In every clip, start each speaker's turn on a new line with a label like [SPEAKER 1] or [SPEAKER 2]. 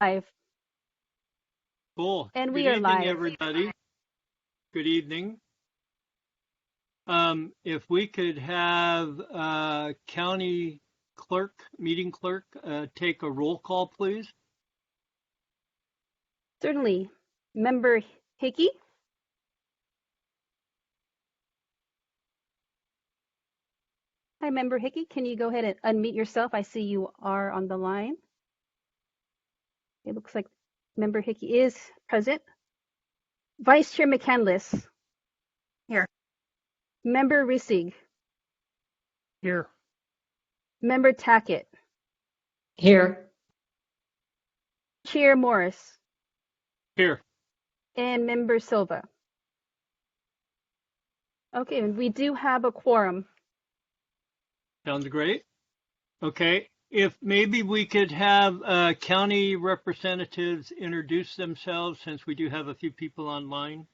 [SPEAKER 1] Live.
[SPEAKER 2] Cool.
[SPEAKER 1] And
[SPEAKER 2] Good
[SPEAKER 1] we are
[SPEAKER 2] evening,
[SPEAKER 1] live.
[SPEAKER 2] everybody. Good evening. If we could have county clerk, meeting clerk, take a roll call, please.
[SPEAKER 1] Certainly. Member Hickey? Hi, Member Hickey. Can you go ahead and unmute yourself? I see you are on the line. It looks like Member Hickey is present. Vice Chair McCandless.
[SPEAKER 3] Here.
[SPEAKER 1] Member Rissig.
[SPEAKER 4] Here.
[SPEAKER 1] Member Tackett.
[SPEAKER 4] Here.
[SPEAKER 1] Chair Morris.
[SPEAKER 2] Here.
[SPEAKER 1] And Member Silva. Okay, and we do have a quorum.
[SPEAKER 2] Sounds great. Okay. If maybe we could have county representatives introduce themselves, since we do have a few people online.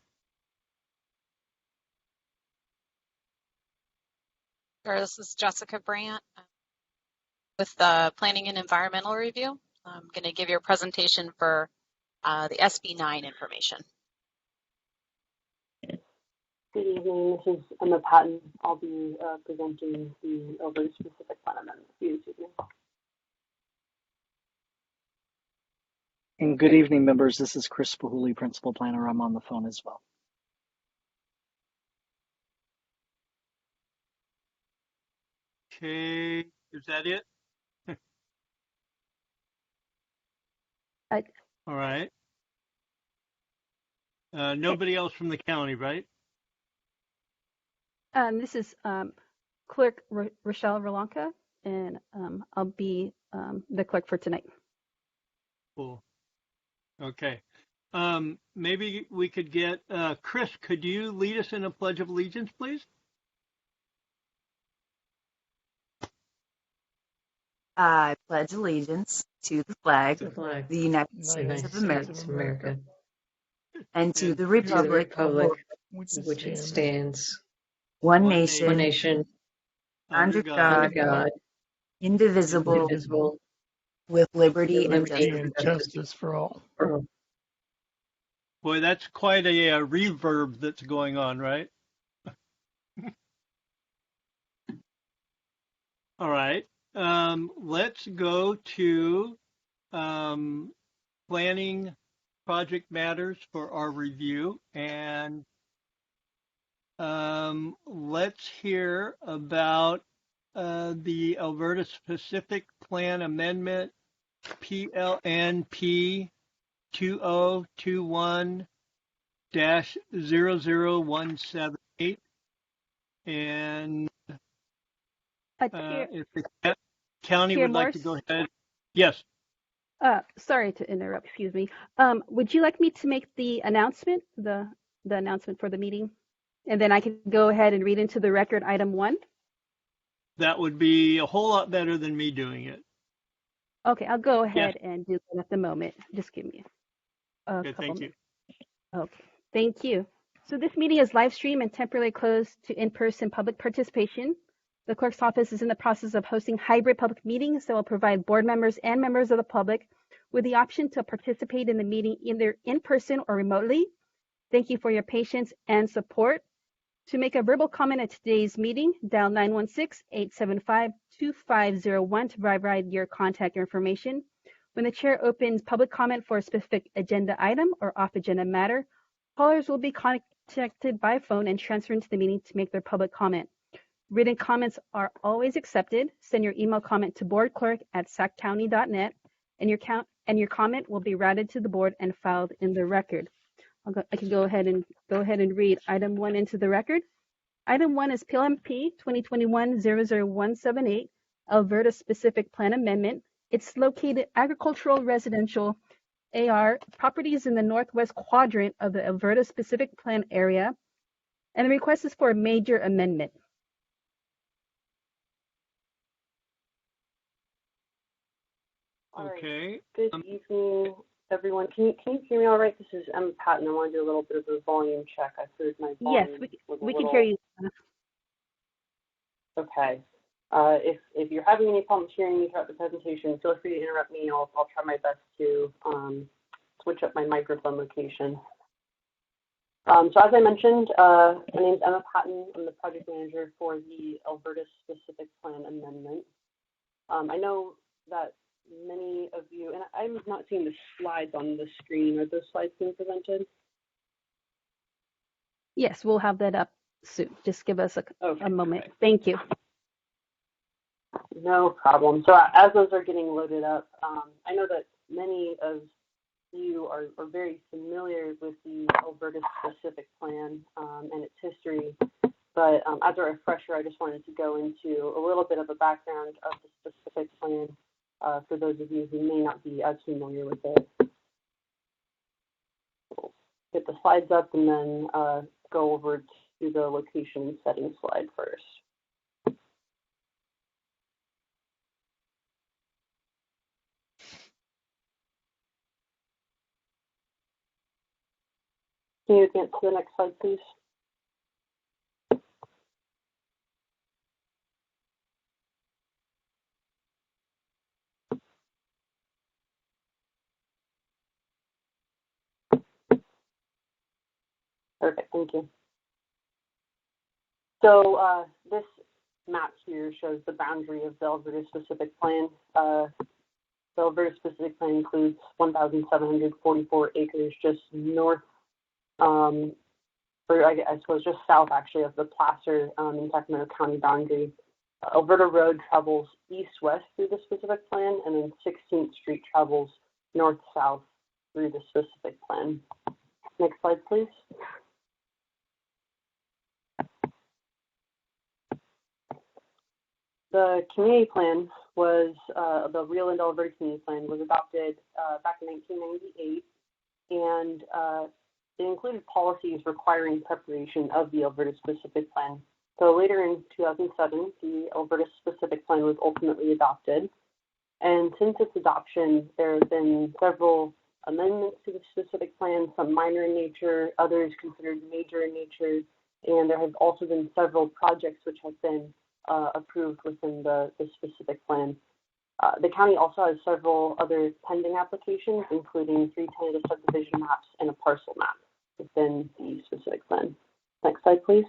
[SPEAKER 3] Sure, this is Jessica Brandt with the Planning and Environmental Review. I'm going to give you a presentation for the SB9 information.
[SPEAKER 5] Good evening, this is Emma Patton. I'll be presenting the Alberta specific plan amendment for you this evening.
[SPEAKER 4] And good evening, members. This is Chris Pahuli, Principal Planner. I'm on the phone as well.
[SPEAKER 2] Okay. Is that it? All right. Nobody else from the county, right?
[SPEAKER 1] This is Clerk Rochelle Rolanka, and I'll be the clerk for tonight.
[SPEAKER 2] Cool. Okay. Maybe we could get Chris, could you lead us in a Pledge of Allegiance, please?
[SPEAKER 6] I pledge allegiance to the flag of the United States of America and to the republic for
[SPEAKER 4] which it stands,
[SPEAKER 6] one nation,
[SPEAKER 2] under
[SPEAKER 6] God, indivisible, with liberty and
[SPEAKER 4] justice for all.
[SPEAKER 2] Boy, that's quite a reverb that's going on, right? All right. Let's go to planning project matters for our review, and let's hear about the Alberta Specific Plan Amendment PLNP 2021-00178, and if the county
[SPEAKER 1] Chair
[SPEAKER 2] would like to go ahead. Yes.
[SPEAKER 1] Sorry to interrupt, excuse me. Would you like me to make the announcement, the announcement for the meeting? And then I can go ahead and read into the record item 1?
[SPEAKER 2] That would be a whole lot better than me doing it.
[SPEAKER 1] Okay, I'll go ahead and do that at the moment. Just give me a couple
[SPEAKER 2] thank you.
[SPEAKER 1] Okay, thank you. So this meeting is live streamed and temporarily closed to in-person public participation. The clerk's office is in the process of hosting hybrid public meetings that will provide board members and members of the public with the option to participate in the meeting either in person or remotely. Thank you for your patience and support. To make a verbal comment at today's meeting, dial 916-875-2501 to provide your contact information. When the chair opens public comment for a specific agenda item or off-agenda matter, callers will be contacted by phone and transferred into the meeting to make their public comment. Written comments are always accepted. Send your email comment to boardclerk@saccounty.net, and your comment will be routed to the board and filed in the record. I can go ahead and read item 1 into the record. Item 1 is PLMP 2021-00178, Alberta Specific Plan Amendment. It's located agricultural residential AR properties in the northwest quadrant of the Alberta Specific Plan area, and the request is for a major amendment.
[SPEAKER 2] Okay.
[SPEAKER 5] Good evening, everyone. Can you hear me all right? This is Emma Patton. I want to do a little bit of a volume check. I heard my volume.
[SPEAKER 1] Yes, we can hear you.
[SPEAKER 5] Okay. If you're having any problems hearing me throughout the presentation, feel free to interrupt me. I'll try my best to switch up my microphone location. So as I mentioned, my name is Emma Patton. I'm the project manager for the Alberta Specific Plan Amendment. I know that many of you, and I'm not seeing the slides on the screen. Are those slides being presented?
[SPEAKER 1] Yes, we'll have that up soon. Just give us a moment.
[SPEAKER 5] Okay.
[SPEAKER 1] Thank you.
[SPEAKER 5] No problem. So as those are getting loaded up, I know that many of you are very familiar with the Alberta Specific Plan and its history. But as a refresher, I just wanted to go into a little bit of a background of the specific plan for those of you who may not be as familiar with it. We'll get the slides up and then go over to the location setting slide first. Can you advance to the next slide, please? Perfect, thank you. So this map here shows the boundary of the Alberta Specific Plan. The Alberta Specific Plan includes 1,744 acres just north, or I suppose just south actually of the Placer and Sacramento County boundary. Alberta Road travels east-west through the specific plan, and then 16th Street travels north-south through the specific plan. Next slide, please. The community plan was, the Rio Linda Alberta Community Plan was adopted back in 1998, and it included policies requiring preparation of the Alberta Specific Plan. So later in 2007, the Alberta Specific Plan was ultimately adopted. And since its adoption, there have been several amendments to the specific plan, some minor in nature, others considered major in nature, and there have also been several projects which have been approved within the specific plan. The county also has several other pending applications, including 3 tentative subdivision maps and a parcel map within the specific plan. Next slide, please.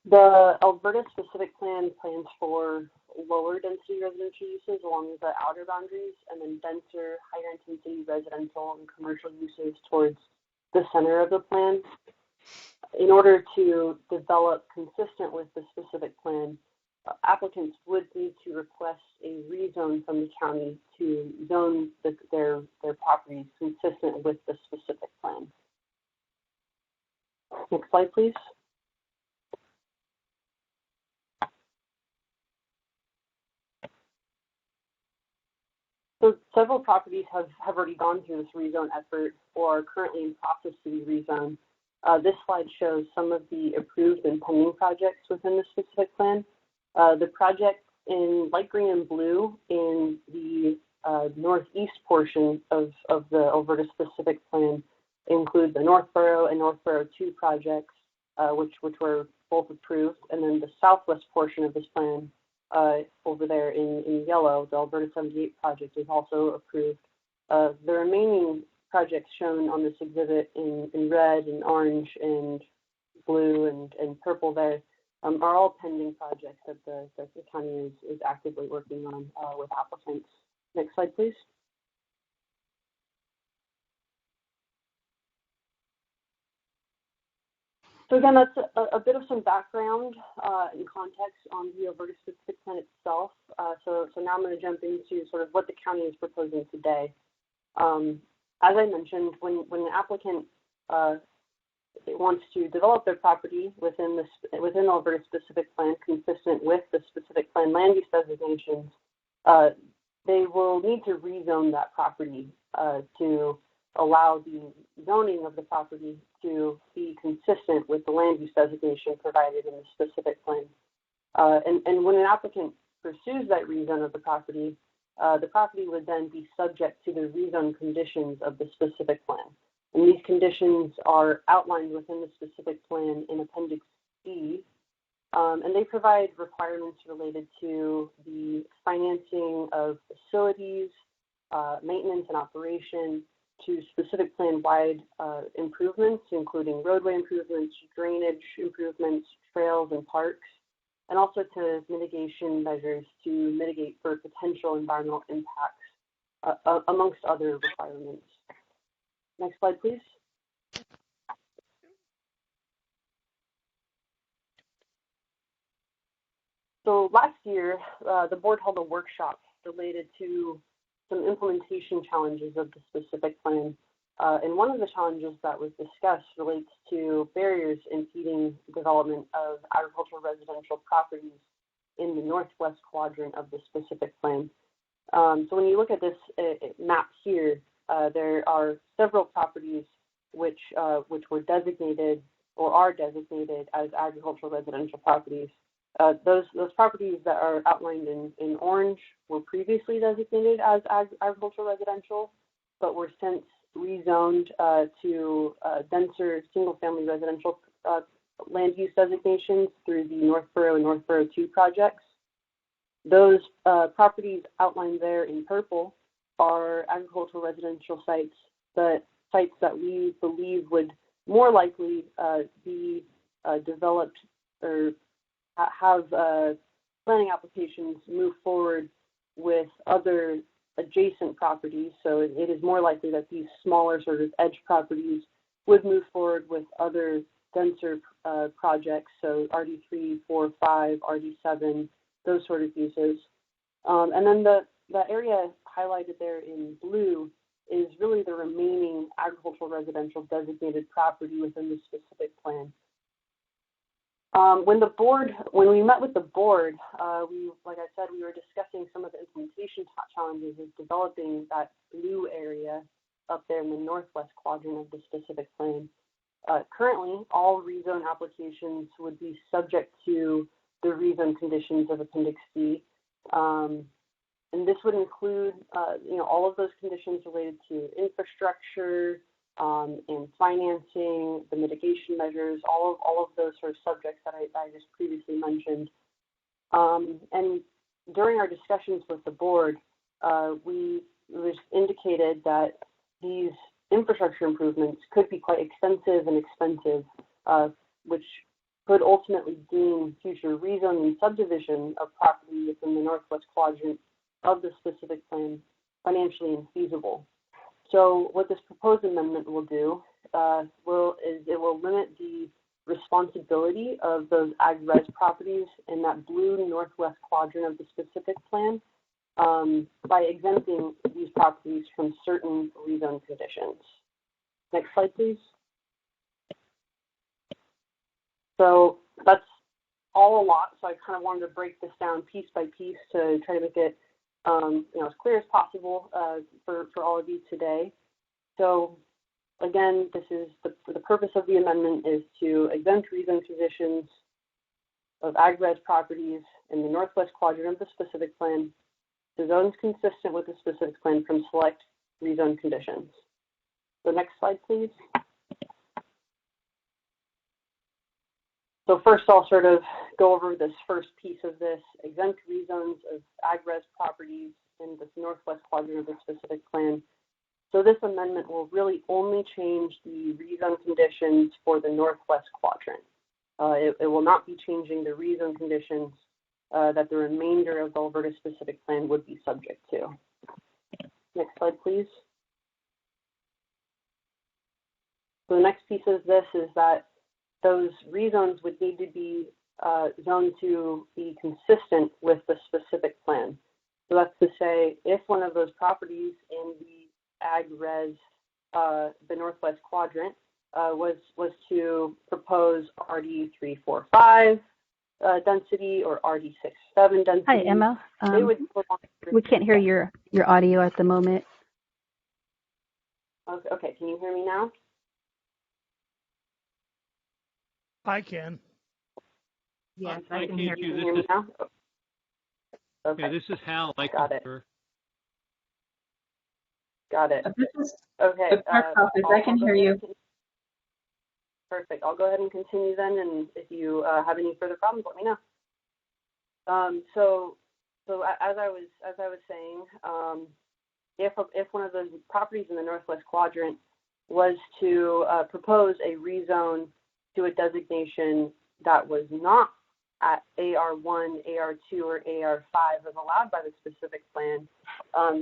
[SPEAKER 5] The Alberta Specific Plan plans for lower density residential uses along the outer boundaries, and then denser, higher intensity residential and commercial uses towards the center of the plan. In order to develop consistent with the specific plan, applicants would need to request a rezone from the county to zone their properties consistent with the specific plan. Next slide, please. So several properties have already gone through this rezone effort or are currently in process to be rezoned. This slide shows some of the approved and pending projects within the specific plan. The projects in light green and blue in the northeast portion of the Alberta Specific Plan include the Northborough and Northborough 2 projects, which were both approved, and then the southwest portion of this plan over there in yellow, the Alberta 78 project is also approved. The remaining projects shown on this exhibit in red and orange and blue and purple there are all pending projects that the county is actively working on with applicants. Next slide, please. So again, that's a bit of some background and context on the Alberta Specific Plan itself. So now I'm going to jump into sort of what the county is proposing today. As I mentioned, when an applicant wants to develop their property within the Alberta Specific Plan, consistent with the specific plan land use designations, they will need to rezone that property to allow the zoning of the property to be consistent with the land use designation provided in the specific plan. And when an applicant pursues that rezone of the property would then be subject to the rezone conditions of the specific plan. And these conditions are outlined within the specific plan in Appendix C, and they provide requirements related to the financing of facilities, maintenance and operation, to specific plan-wide improvements, including roadway improvements, drainage improvements, trails, and parks, and also to mitigation measures to mitigate for potential environmental impacts, amongst other requirements. Next slide, please. So last year, the board held a workshop related to some implementation challenges of the specific plan. And one of the challenges that was discussed relates to barriers impeding development of agricultural residential properties in the northwest quadrant of the specific plan. So when you look at this map here, there are several properties which were designated or are designated as agricultural residential properties. Those properties that are outlined in orange were previously designated as agricultural residential, but were since rezoned to denser single-family residential land use designations through the Northborough and Northborough 2 projects. Those properties outlined there in purple are agricultural residential sites, but sites that we believe would more likely be developed or have planning applications move forward with other adjacent properties. So it is more likely that these smaller sort of edge properties would move forward with other denser projects, so RD3, 4, 5, RD7, those sort of uses. And then the area highlighted there in blue is really the remaining agricultural residential designated property within the specific plan. When we met with the board, like I said, we were discussing some of the implementation challenges of developing that blue area up there in the northwest quadrant of the specific plan. Currently, all rezone applications would be subject to the rezone conditions of Appendix C. And this would include, all of those conditions related to infrastructure, and financing, the mitigation measures, all of those sort of subjects that I just previously mentioned. And during our discussions with the board, we indicated that these infrastructure improvements could be quite extensive and expensive, which could ultimately deem future rezone and subdivision of property within the northwest quadrant of the specific plan financially infeasible. So what this proposed amendment will do is it will limit the responsibility of those ag-res properties in that blue northwest quadrant of the specific plan by exempting these properties from certain rezone conditions. Next slide, please. So that's all a lot. So I kind of wanted to break this down piece by piece to try to make it as clear as possible for all of you today. So again, this is the purpose of the amendment is to exempt rezone conditions of ag-res properties in the northwest quadrant of the specific plan to zones consistent with the specific plan from select rezone conditions. So next slide, please. So first, I'll sort of go over this first piece of this, exempt rezones of ag-res properties in the northwest quadrant of the specific plan. So this amendment will really only change the rezone conditions for the northwest quadrant. It will not be changing the rezone conditions that the remainder of the Alberta specific plan would be subject to. Next slide, please. So the next piece of this is that those rezones would need to be zoned to be consistent with the specific plan. So that's to say, if one of those properties in the ag-res, the northwest quadrant, was to propose RD345 density or RD67 density.
[SPEAKER 1] Hi, Emma. We can't hear your audio at the moment.
[SPEAKER 5] Okay, can you hear me now?
[SPEAKER 7] I can.
[SPEAKER 6] Yes,
[SPEAKER 2] I
[SPEAKER 6] I can
[SPEAKER 2] can't
[SPEAKER 6] hear
[SPEAKER 2] use
[SPEAKER 6] you.
[SPEAKER 5] Can you hear me now? Okay.
[SPEAKER 2] Yeah, this is Hal. I
[SPEAKER 5] Got it.
[SPEAKER 2] concur.
[SPEAKER 5] Got it.
[SPEAKER 7] This is
[SPEAKER 5] Okay.
[SPEAKER 7] the clerk's office. I can hear you.
[SPEAKER 5] Perfect. I'll go ahead and continue then, and if you have any further problems, let me know. So as I was saying, if one of the properties in the northwest quadrant was to propose a rezone to a designation that was not at AR1, AR2, or AR5 as allowed by the specific plan,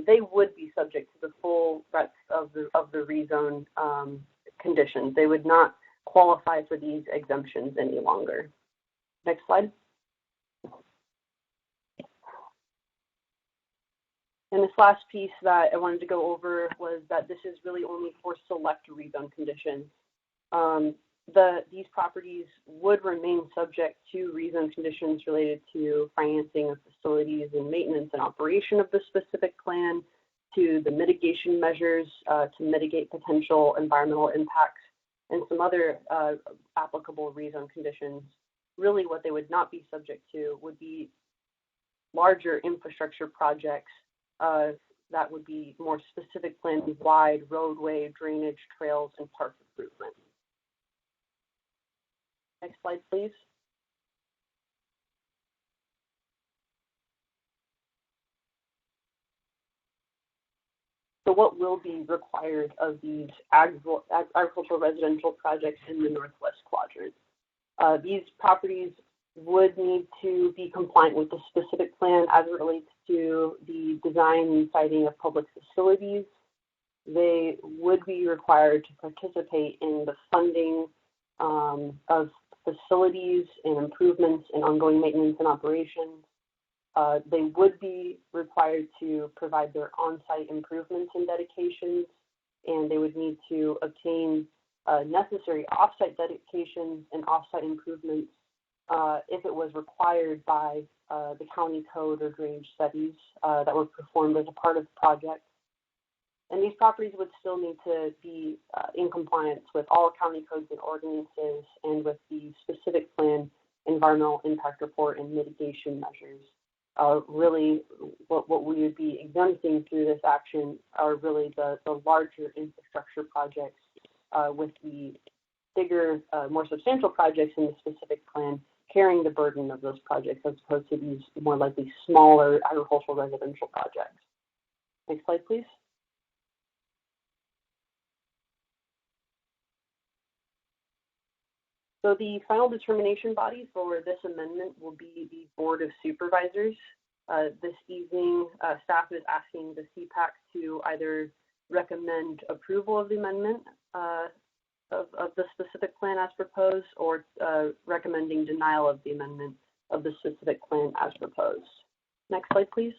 [SPEAKER 5] they would be subject to the full breadth of the rezone conditions. They would not qualify for these exemptions any longer. Next slide. And this last piece that I wanted to go over was that this is really only for select rezone conditions. These properties would remain subject to rezone conditions related to financing of facilities and maintenance and operation of the specific plan, to the mitigation measures to mitigate potential environmental impacts, and some other applicable rezone conditions. Really what they would not be subject to would be larger infrastructure projects that would be more specific plan-wide roadway, drainage, trails, and park improvements. Next slide, please. So what will be required of these agricultural residential projects in the northwest quadrant? These properties would need to be compliant with the specific plan as it relates to the design and siting of public facilities. They would be required to participate in the funding of facilities and improvements and ongoing maintenance and operations. They would be required to provide their on-site improvements and dedications, and they would need to obtain necessary off-site dedications and off-site improvements if it was required by the county code or drainage studies that were performed as a part of the project. And these properties would still need to be in compliance with all county codes and ordinances and with the specific plan, environmental impact report, and mitigation measures. Really, what we would be exempting through this action are really the larger infrastructure projects with the bigger, more substantial projects in the specific plan carrying the burden of those projects as opposed to these more likely smaller agricultural residential projects. Next slide, please. So the final determination body for this amendment will be the Board of Supervisors. This evening, staff is asking the CPAC to either recommend approval of the amendment of the specific plan as proposed, or recommending denial of the amendment of the specific plan as proposed. Next slide, please.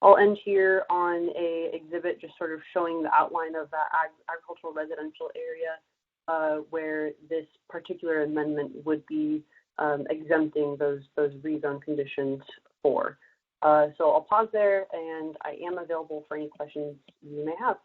[SPEAKER 5] I'll end here on a exhibit just sort of showing the outline of that agricultural residential area where this particular amendment would be exempting those rezone conditions for. So I'll pause there, and I am available for any questions you may have.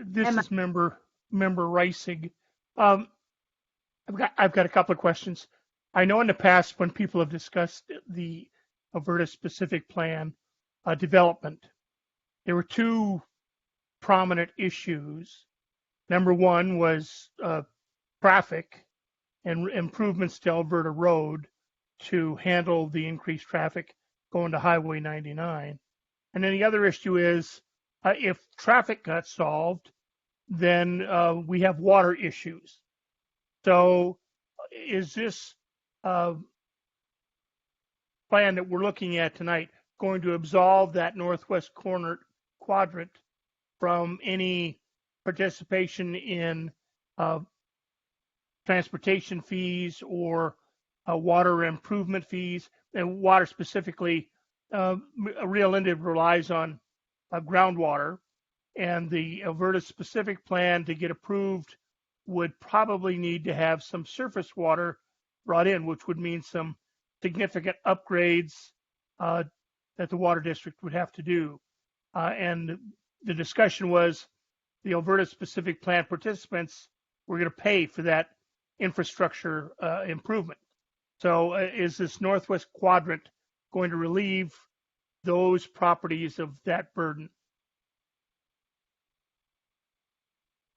[SPEAKER 8] This is member Reisig. I've got a couple of questions. I know in the past when people have discussed the Alberta specific plan development, there were two prominent issues. Number one was traffic and improvements to Alberta Road to handle the increased traffic going to Highway 99. And then the other issue is if traffic got solved, then we have water issues. So is this plan that we're looking at tonight going to absolve that northwest quadrant from any participation in transportation fees or water improvement fees? And water specifically, Rio Linda relies on groundwater, and the Alberta specific plan to get approved would probably need to have some surface water brought in, which would mean some significant upgrades that the water district would have to do. And the discussion was the Alberta specific plan participants were going to pay for that infrastructure improvement. So is this Northwest Quadrant going to relieve those properties of that burden?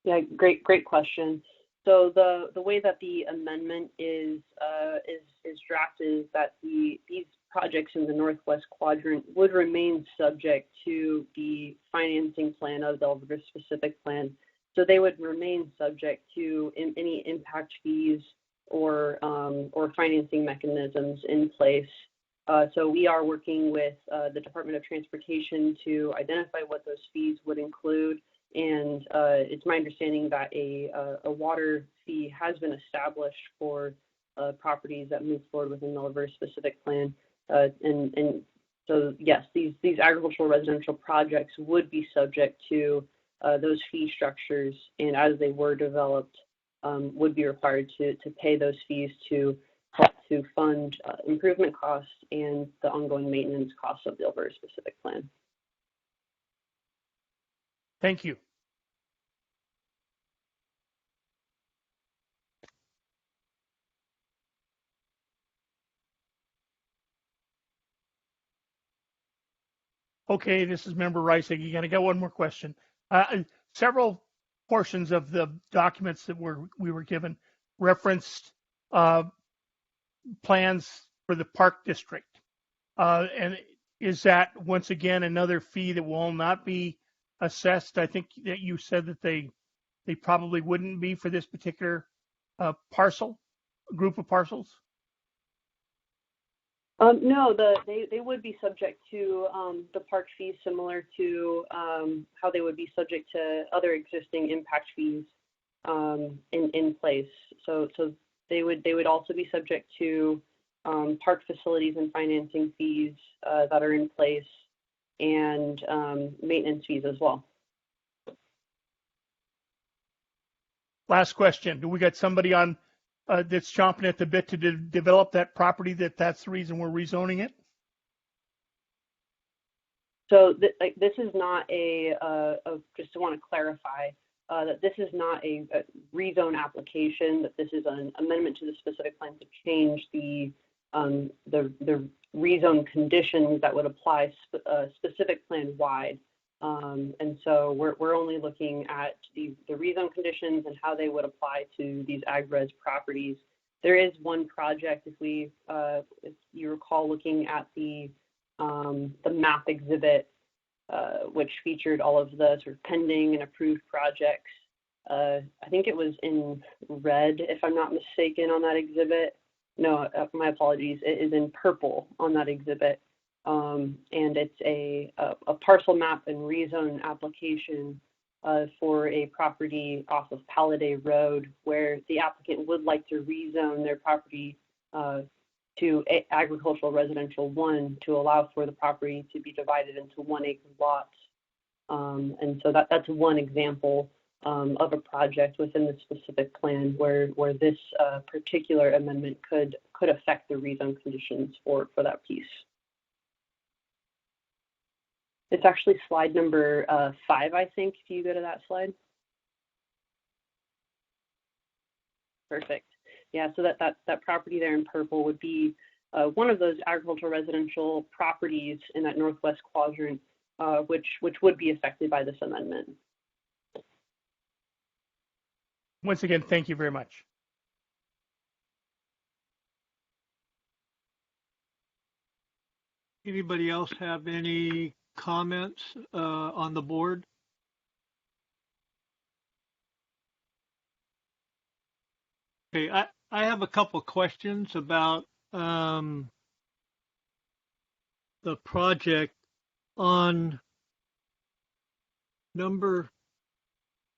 [SPEAKER 5] Yeah, great question. So the way that the amendment is drafted is that these projects in the Northwest Quadrant would remain subject to the financing plan of the Alberta specific plan. So they would remain subject to any impact fees or financing mechanisms in place. So we are working with the Department of Transportation to identify what those fees would include. And it's my understanding that a water fee has been established for properties that move forward within the Alberta specific plan. And so, yes, these agricultural residential projects would be subject to those fee structures, and as they were developed, would be required to pay those fees to help to fund improvement costs and the ongoing maintenance costs of the Alberta specific plan.
[SPEAKER 8] Thank you. Okay, this is Member Rice again. I got one more question. Several portions of the documents that we were given referenced plans for the park district. And is that once again another fee that will not be assessed? I think that you said that they probably wouldn't be for this particular group of parcels.
[SPEAKER 5] No, they would be subject to the park fees, similar to how they would be subject to other existing impact fees in place. So they would also be subject to park facilities and financing fees that are in place, and maintenance fees as well.
[SPEAKER 8] Last question. Do we got somebody on that's chomping at the bit to develop that property, that's the reason we're rezoning it?
[SPEAKER 5] So this is not just to want to clarify that this is not a rezone application, that this is an amendment to the specific plan to change the rezone conditions that would apply specific plan wide. And so we're only looking at the rezone conditions and how they would apply to these ag-res properties. There is one project, if you recall, looking at the map exhibit, which featured all of the sort of pending and approved projects. I think it was in red, if I'm not mistaken, on that exhibit. No, my apologies. It is in purple on that exhibit. And it's a parcel map and rezone application for a property off of Palladay Road, where the applicant would like to rezone their property to agricultural residential 1 to allow for the property to be divided into 1 acre lots. And so that's one example of a project within the specific plan where this particular amendment could affect the rezone conditions for that piece. It's actually slide number 5, I think, if you go to that slide. Perfect. Yeah, so that property there in purple would be one of those agricultural residential properties in that Northwest Quadrant, which would be affected by this amendment.
[SPEAKER 8] Once again, thank you very much.
[SPEAKER 2] Anybody else have any comments on the board? Okay, I have a couple questions about the project on number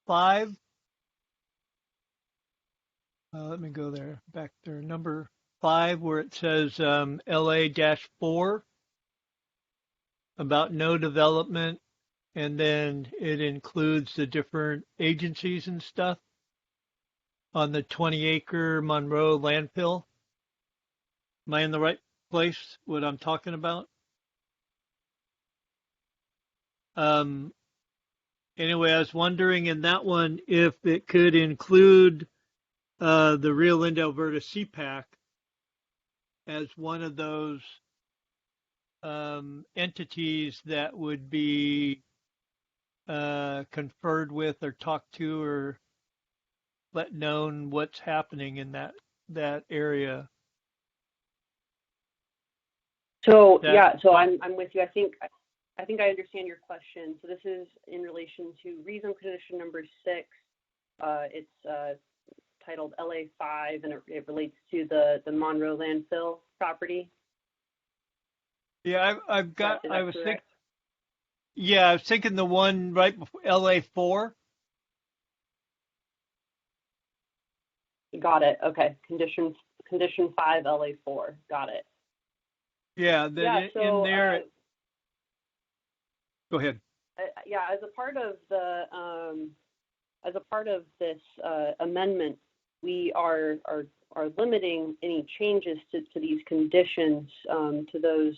[SPEAKER 2] 5. Let me go there, back there, number 5, where it says LA-4 about no development, and then it includes the different agencies and stuff on the 20-acre Monroe landfill. Am I in the right place, what I'm talking about? Anyway, I was wondering in that one if it could include the Rio Linda, Alberta CPAC as one of those entities that would be conferred with or talked to or let known what's happening in that area.
[SPEAKER 5] So I'm with you. I think I understand your question. So this is in relation to rezone condition number 6. It's titled LA5, and it relates to the Monroe landfill property.
[SPEAKER 2] Yeah, I was thinking the one right before LA4.
[SPEAKER 5] Got it. Okay. Condition 5 LA4. Got it.
[SPEAKER 2] Yeah, in there. Go ahead.
[SPEAKER 5] As a part of this amendment, we are limiting any changes to these conditions to those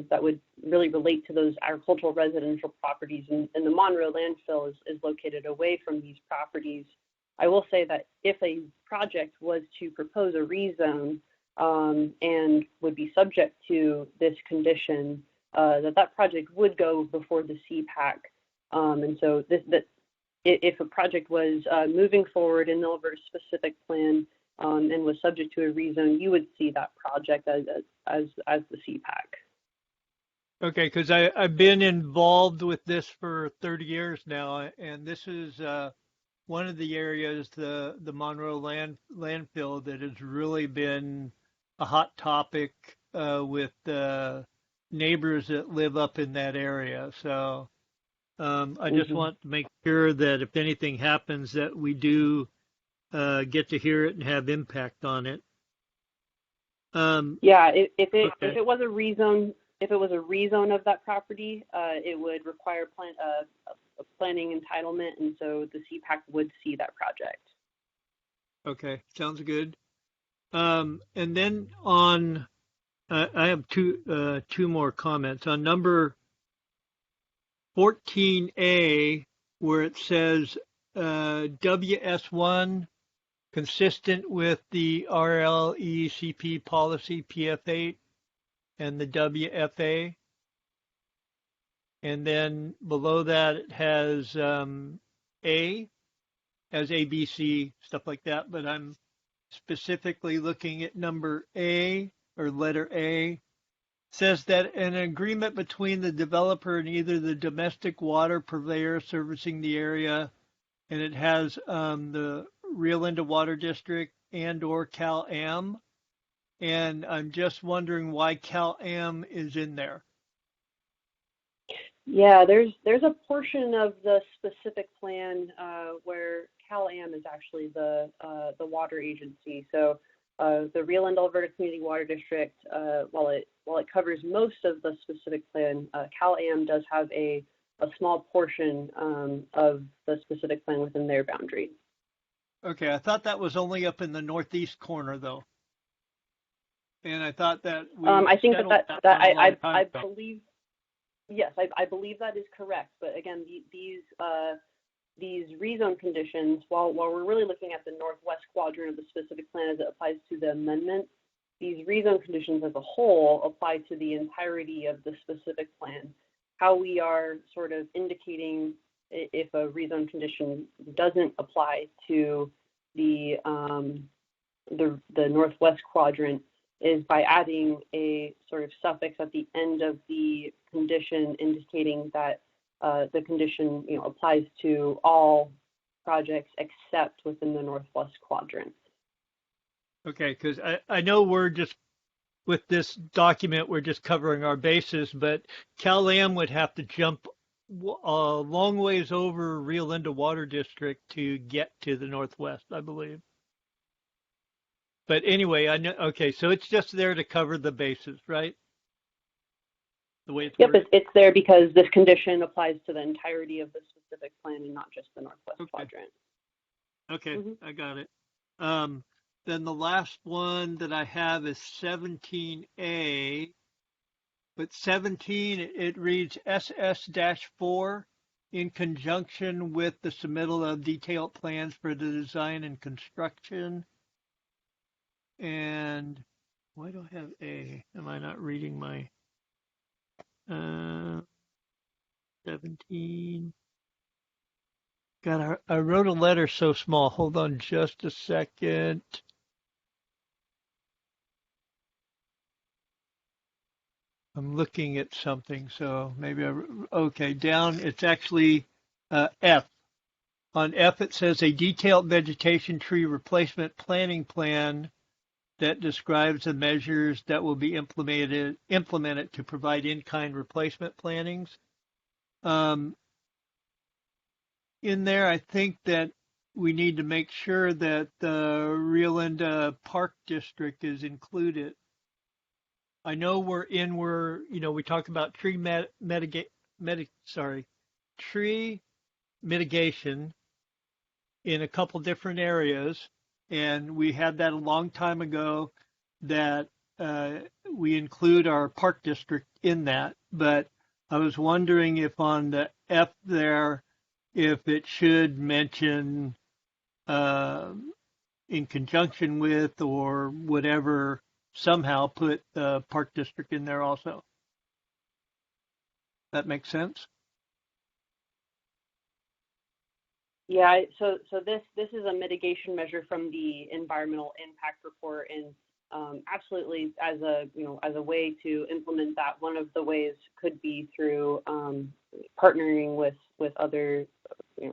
[SPEAKER 5] that would really relate to those agricultural residential properties, and the Monroe landfill is located away from these properties. I will say that if a project was to propose a rezone and would be subject to this condition, that project would go before the CPAC. And so if a project was moving forward in the Alberta specific plan and was subject to a rezone, you would see that project as the CPAC.
[SPEAKER 2] Okay, because I've been involved with this for 30 years now, and this is one of the areas, the Monroe landfill, that has really been a hot topic with neighbors that live up in that area. So I just want to make sure that if anything happens, that we do get to hear it and have impact on it.
[SPEAKER 5] If it was a rezone. If it was a rezone of that property, it would require a planning entitlement, and so the CPAC would see that project.
[SPEAKER 2] Okay, sounds good. And then on, I have two more comments on number 14A, where it says WS1 consistent with the RLECP policy PF8 and the WFA. And then below that it has A, as ABC, stuff like that. But I'm specifically looking at number A, or letter A. It says that an agreement between the developer and either the domestic water purveyor servicing the area, and it has the Rio Linda Water District and or Cal-Am. And I'm just wondering why Cal-Am is in there.
[SPEAKER 5] Yeah, there's a portion of the specific plan where Cal-Am is actually the water agency. So the Rio Linda Alberta Community Water District, while it covers most of the specific plan, Cal-Am does have a small portion of the specific plan within their boundary.
[SPEAKER 2] Okay, I thought that was only up in the northeast corner, though. And I thought that
[SPEAKER 5] I think I believe, yes, I believe that is correct. But again, these rezone conditions, while we're really looking at the northwest quadrant of the specific plan as it applies to the amendment, these rezone conditions as a whole apply to the entirety of the specific plan. How we are sort of indicating if a rezone condition doesn't apply to the northwest quadrant is by adding a sort of suffix at the end of the condition indicating that the condition applies to all projects except within the northwest quadrant.
[SPEAKER 2] Okay, because I know we're just, with this document, we're just covering our bases, but Cal-Am would have to jump a long ways over Rio Linda Water District to get to the northwest, I believe. But anyway, I know. Okay, so it's just there to cover the bases, right? The way it's worded?
[SPEAKER 5] It's there because this condition applies to the entirety of the specific plan and not just the northwest quadrant.
[SPEAKER 2] Okay, I got it. Then the last one that I have is 17A. But 17, it reads SS-4 in conjunction with the submittal of detailed plans for the design and construction. And why do I have A? Am I not reading my 17? God, I wrote a letter so small. Hold on just a second. I'm looking at something, so maybe okay, down, it's actually F. On F, it says a detailed vegetation tree replacement planning plan that describes the measures that will be implemented to provide in-kind replacement plannings. In there, I think that we need to make sure that the Rio Linda Park District is included. I know we talk about tree mitigation in a couple different areas, and we had that a long time ago that we include our park district in that. But I was wondering if on the F there, if it should mention in conjunction with or whatever, somehow put the park district in there also. That makes sense?
[SPEAKER 5] Yeah, so this is a mitigation measure from the environmental impact report, and absolutely as a way to implement that, one of the ways could be through partnering with other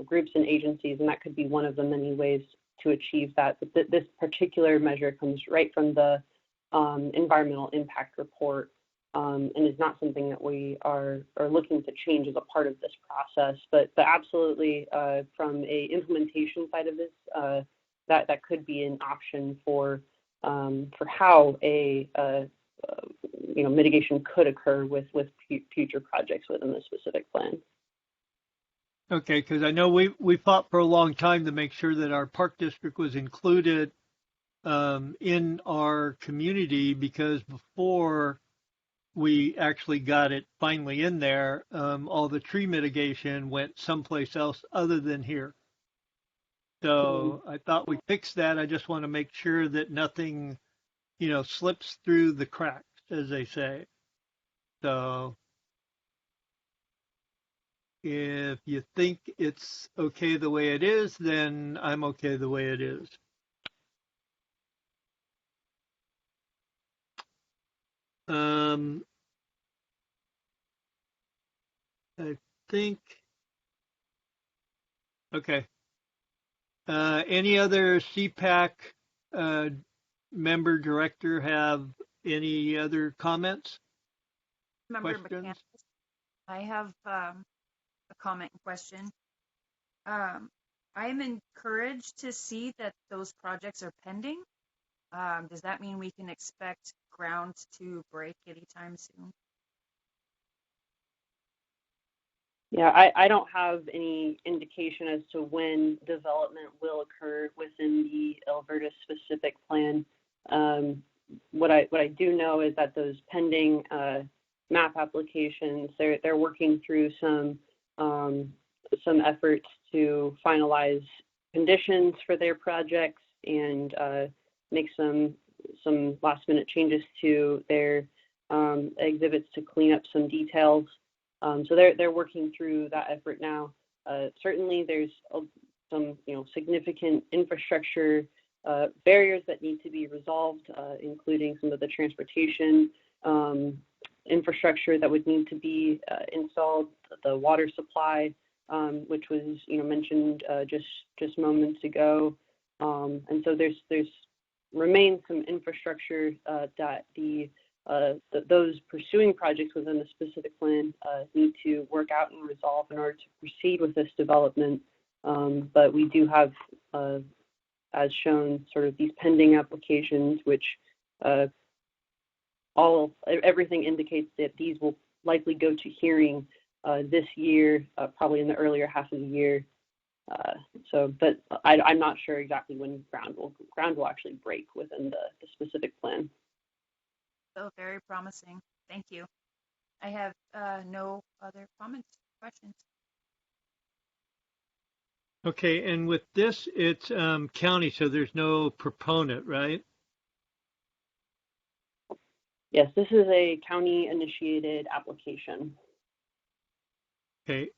[SPEAKER 5] groups and agencies, and that could be one of the many ways to achieve that. But this particular measure comes right from the environmental impact report, and is not something that we are looking to change as a part of this process. But absolutely, from a implementation side of this, that could be an option for how a mitigation could occur with future projects within the specific plan.
[SPEAKER 2] Okay, because I know we fought for a long time to make sure that our park district was included in our community, because before we actually got it finally in there, all the tree mitigation went someplace else other than here. So I thought we fixed that. I just want to make sure that nothing, slips through the cracks, as they say. So if you think it's okay the way it is, then I'm okay the way it is. I think, okay. Any other CPAC member director have any other comments?
[SPEAKER 6] Member
[SPEAKER 2] Questions?
[SPEAKER 6] McCann, I have a comment and question. I am encouraged to see that those projects are pending. Does that mean we can expect ground to break anytime soon?
[SPEAKER 5] Yeah, I don't have any indication as to when development will occur within the Alberta specific plan. What I do know is that those pending map applications, they're working through some efforts to finalize conditions for their projects and make some last minute changes to their exhibits to clean up some details. So they're working through that effort now. Certainly, there's some significant infrastructure barriers that need to be resolved, including some of the transportation infrastructure that would need to be installed, the water supply, which was mentioned just moments ago, and so there's remains some infrastructure that those pursuing projects within the specific plan need to work out and resolve in order to proceed with this development. But we do have, as shown, sort of these pending applications, which everything indicates that these will likely go to hearing this year, probably in the earlier half of the year. But I'm not sure exactly when ground will actually break within the specific plan.
[SPEAKER 6] So very promising. Thank you. I have no other comments, questions.
[SPEAKER 2] Okay, and with this, it's county, so there's no proponent, right?
[SPEAKER 5] Yes, this is a county-initiated application.
[SPEAKER 2] Okay,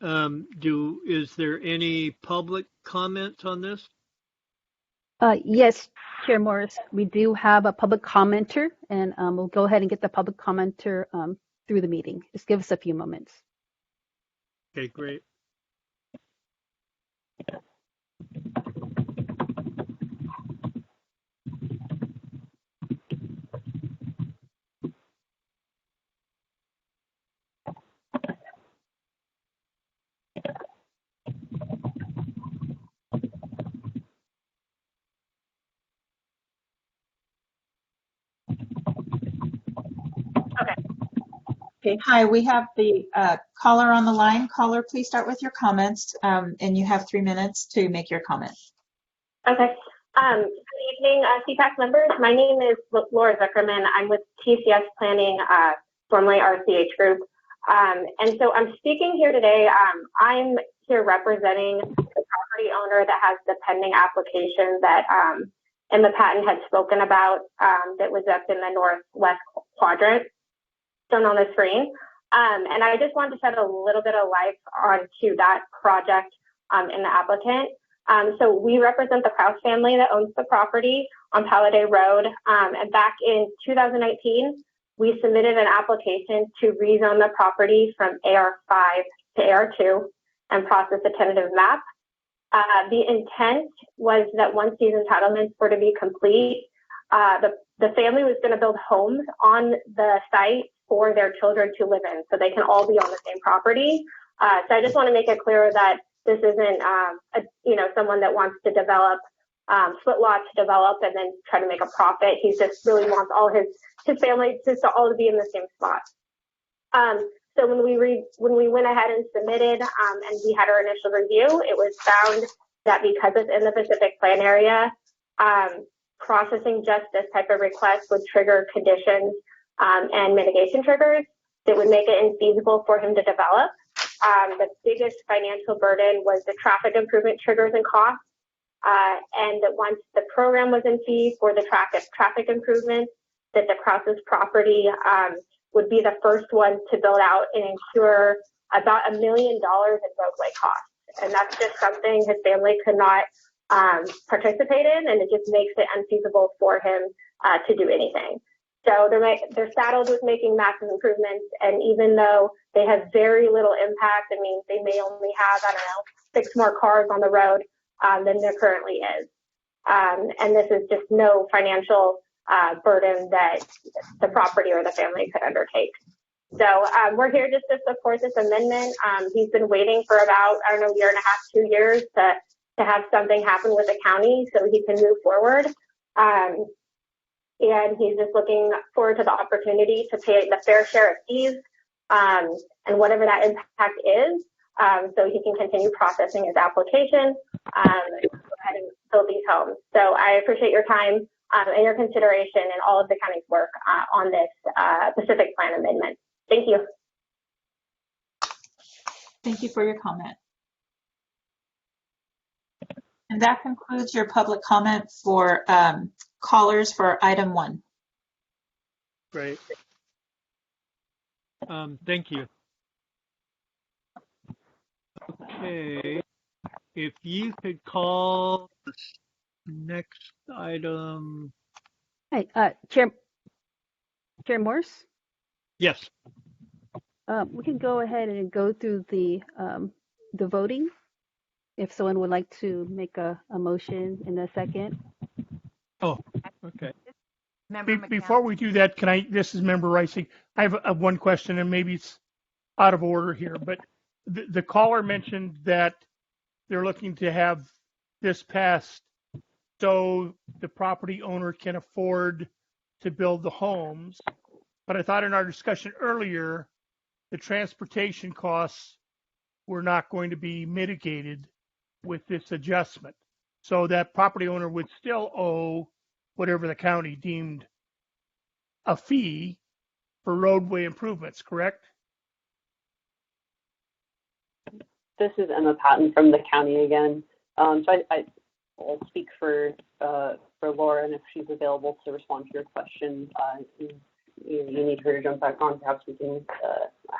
[SPEAKER 2] is there any public comments on this?
[SPEAKER 1] Yes, Chair Morris, we do have a public commenter, and we'll go ahead and get the public commenter through the meeting. Just give us a few moments.
[SPEAKER 2] Okay, great.
[SPEAKER 7] Okay, hi, we have the caller on the line. Caller, please start with your comments, and you have 3 minutes to make your comment.
[SPEAKER 9] Okay. Good evening, CPAC members. My name is Laura Zuckerman. I'm with TCS Planning, formerly RCH Group. And so I'm speaking here today. I'm here representing the property owner that has the pending application that Emma Patton had spoken about that was up in the northwest quadrant, shown on the screen. And I just wanted to shed a little bit of light onto that project and the applicant. So we represent the Kraus family that owns the property on Palladay Road. And back in 2019, we submitted an application to rezone the property from AR5 to AR2 and process a tentative map. The intent was that once these entitlements were to be complete, the family was going to build homes on the site for their children to live in, so they can all be on the same property. So I just want to make it clear that this isn't, someone that wants to develop, split lots to develop and then try to make a profit. He just really wants all his family just to all to be in the same spot. So when we went ahead and submitted and we had our initial review, it was found that because it's in the Pacific Plan area, processing just this type of request would trigger conditions and mitigation triggers that would make it infeasible for him to develop. The biggest financial burden was the traffic improvement triggers and costs. And that once the program was in fee for the traffic improvements, that the Krause's property would be the first one to build out and incur about $1 million in roadway costs. And that's just something his family could not participate in, and it just makes it unfeasible for him to do anything. So they're saddled with making massive improvements, and even though they have very little impact, I mean, they may only have, 6 more cars on the road than there currently is. And this is just no financial burden that the property or the family could undertake. So we're here just to support this amendment. He's been waiting for about, a year and a half, 2 years to have something happen with the county so he can move forward. And he's just looking forward to the opportunity to pay the fair share of fees and whatever that impact is, so he can continue processing his application and go ahead and build these homes. So I appreciate your time and your consideration and all of the county's work on this Pacific Plan amendment. Thank you.
[SPEAKER 7] Thank you for your comment. And that concludes your public comment for callers for item 1.
[SPEAKER 2] Great. Thank you. Okay, if you could call the next item.
[SPEAKER 1] Hey, Chair Morse?
[SPEAKER 2] Yes.
[SPEAKER 1] We can go ahead and go through the voting. If someone would like to make a motion in a second.
[SPEAKER 2] Oh, okay.
[SPEAKER 8] Before we do that, this is Member Ricing. I have one question, and maybe it's out of order here, but the caller mentioned that they're looking to have this passed so the property owner can afford to build the homes. But I thought in our discussion earlier, the transportation costs were not going to be mitigated with this adjustment. So that property owner would still owe whatever the county deemed a fee for roadway improvements, correct?
[SPEAKER 5] This is Emma Patton from the county again. So I'll speak for Laura, and if she's available to respond to your question, you need her to jump back on. Perhaps we can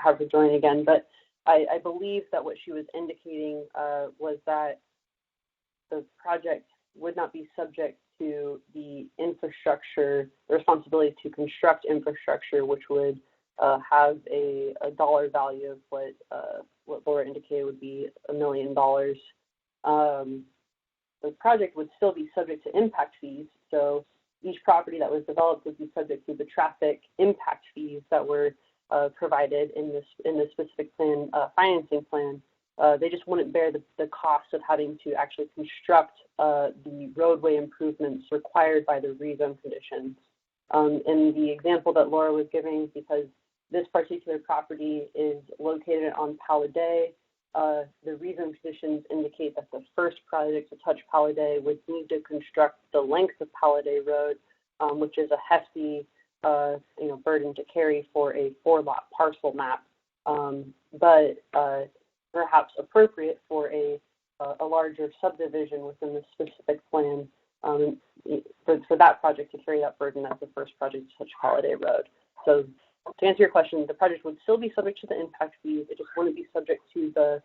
[SPEAKER 5] have her join again. But I believe that what she was indicating was that the project would not be subject to the infrastructure, the responsibility to construct infrastructure, which would have a dollar value of what Laura indicated would be $1 million. The project would still be subject to impact fees. So each property that was developed would be subject to the traffic impact fees that were provided in this specific plan, financing plan. They just wouldn't bear the cost of having to actually construct the roadway improvements required by the rezone conditions. In the example that Laura was giving, because this particular property is located on Palladay, the rezone conditions indicate that the first project to touch Palladay would need to construct the length of Palladay Road, which is a hefty burden to carry for a 4-lot parcel map, but perhaps appropriate for a larger subdivision within the specific plan for that project to carry that burden as the first project to touch Palladay Road. So to answer your question, the project would still be subject to the impact fees. It just wouldn't be subject to the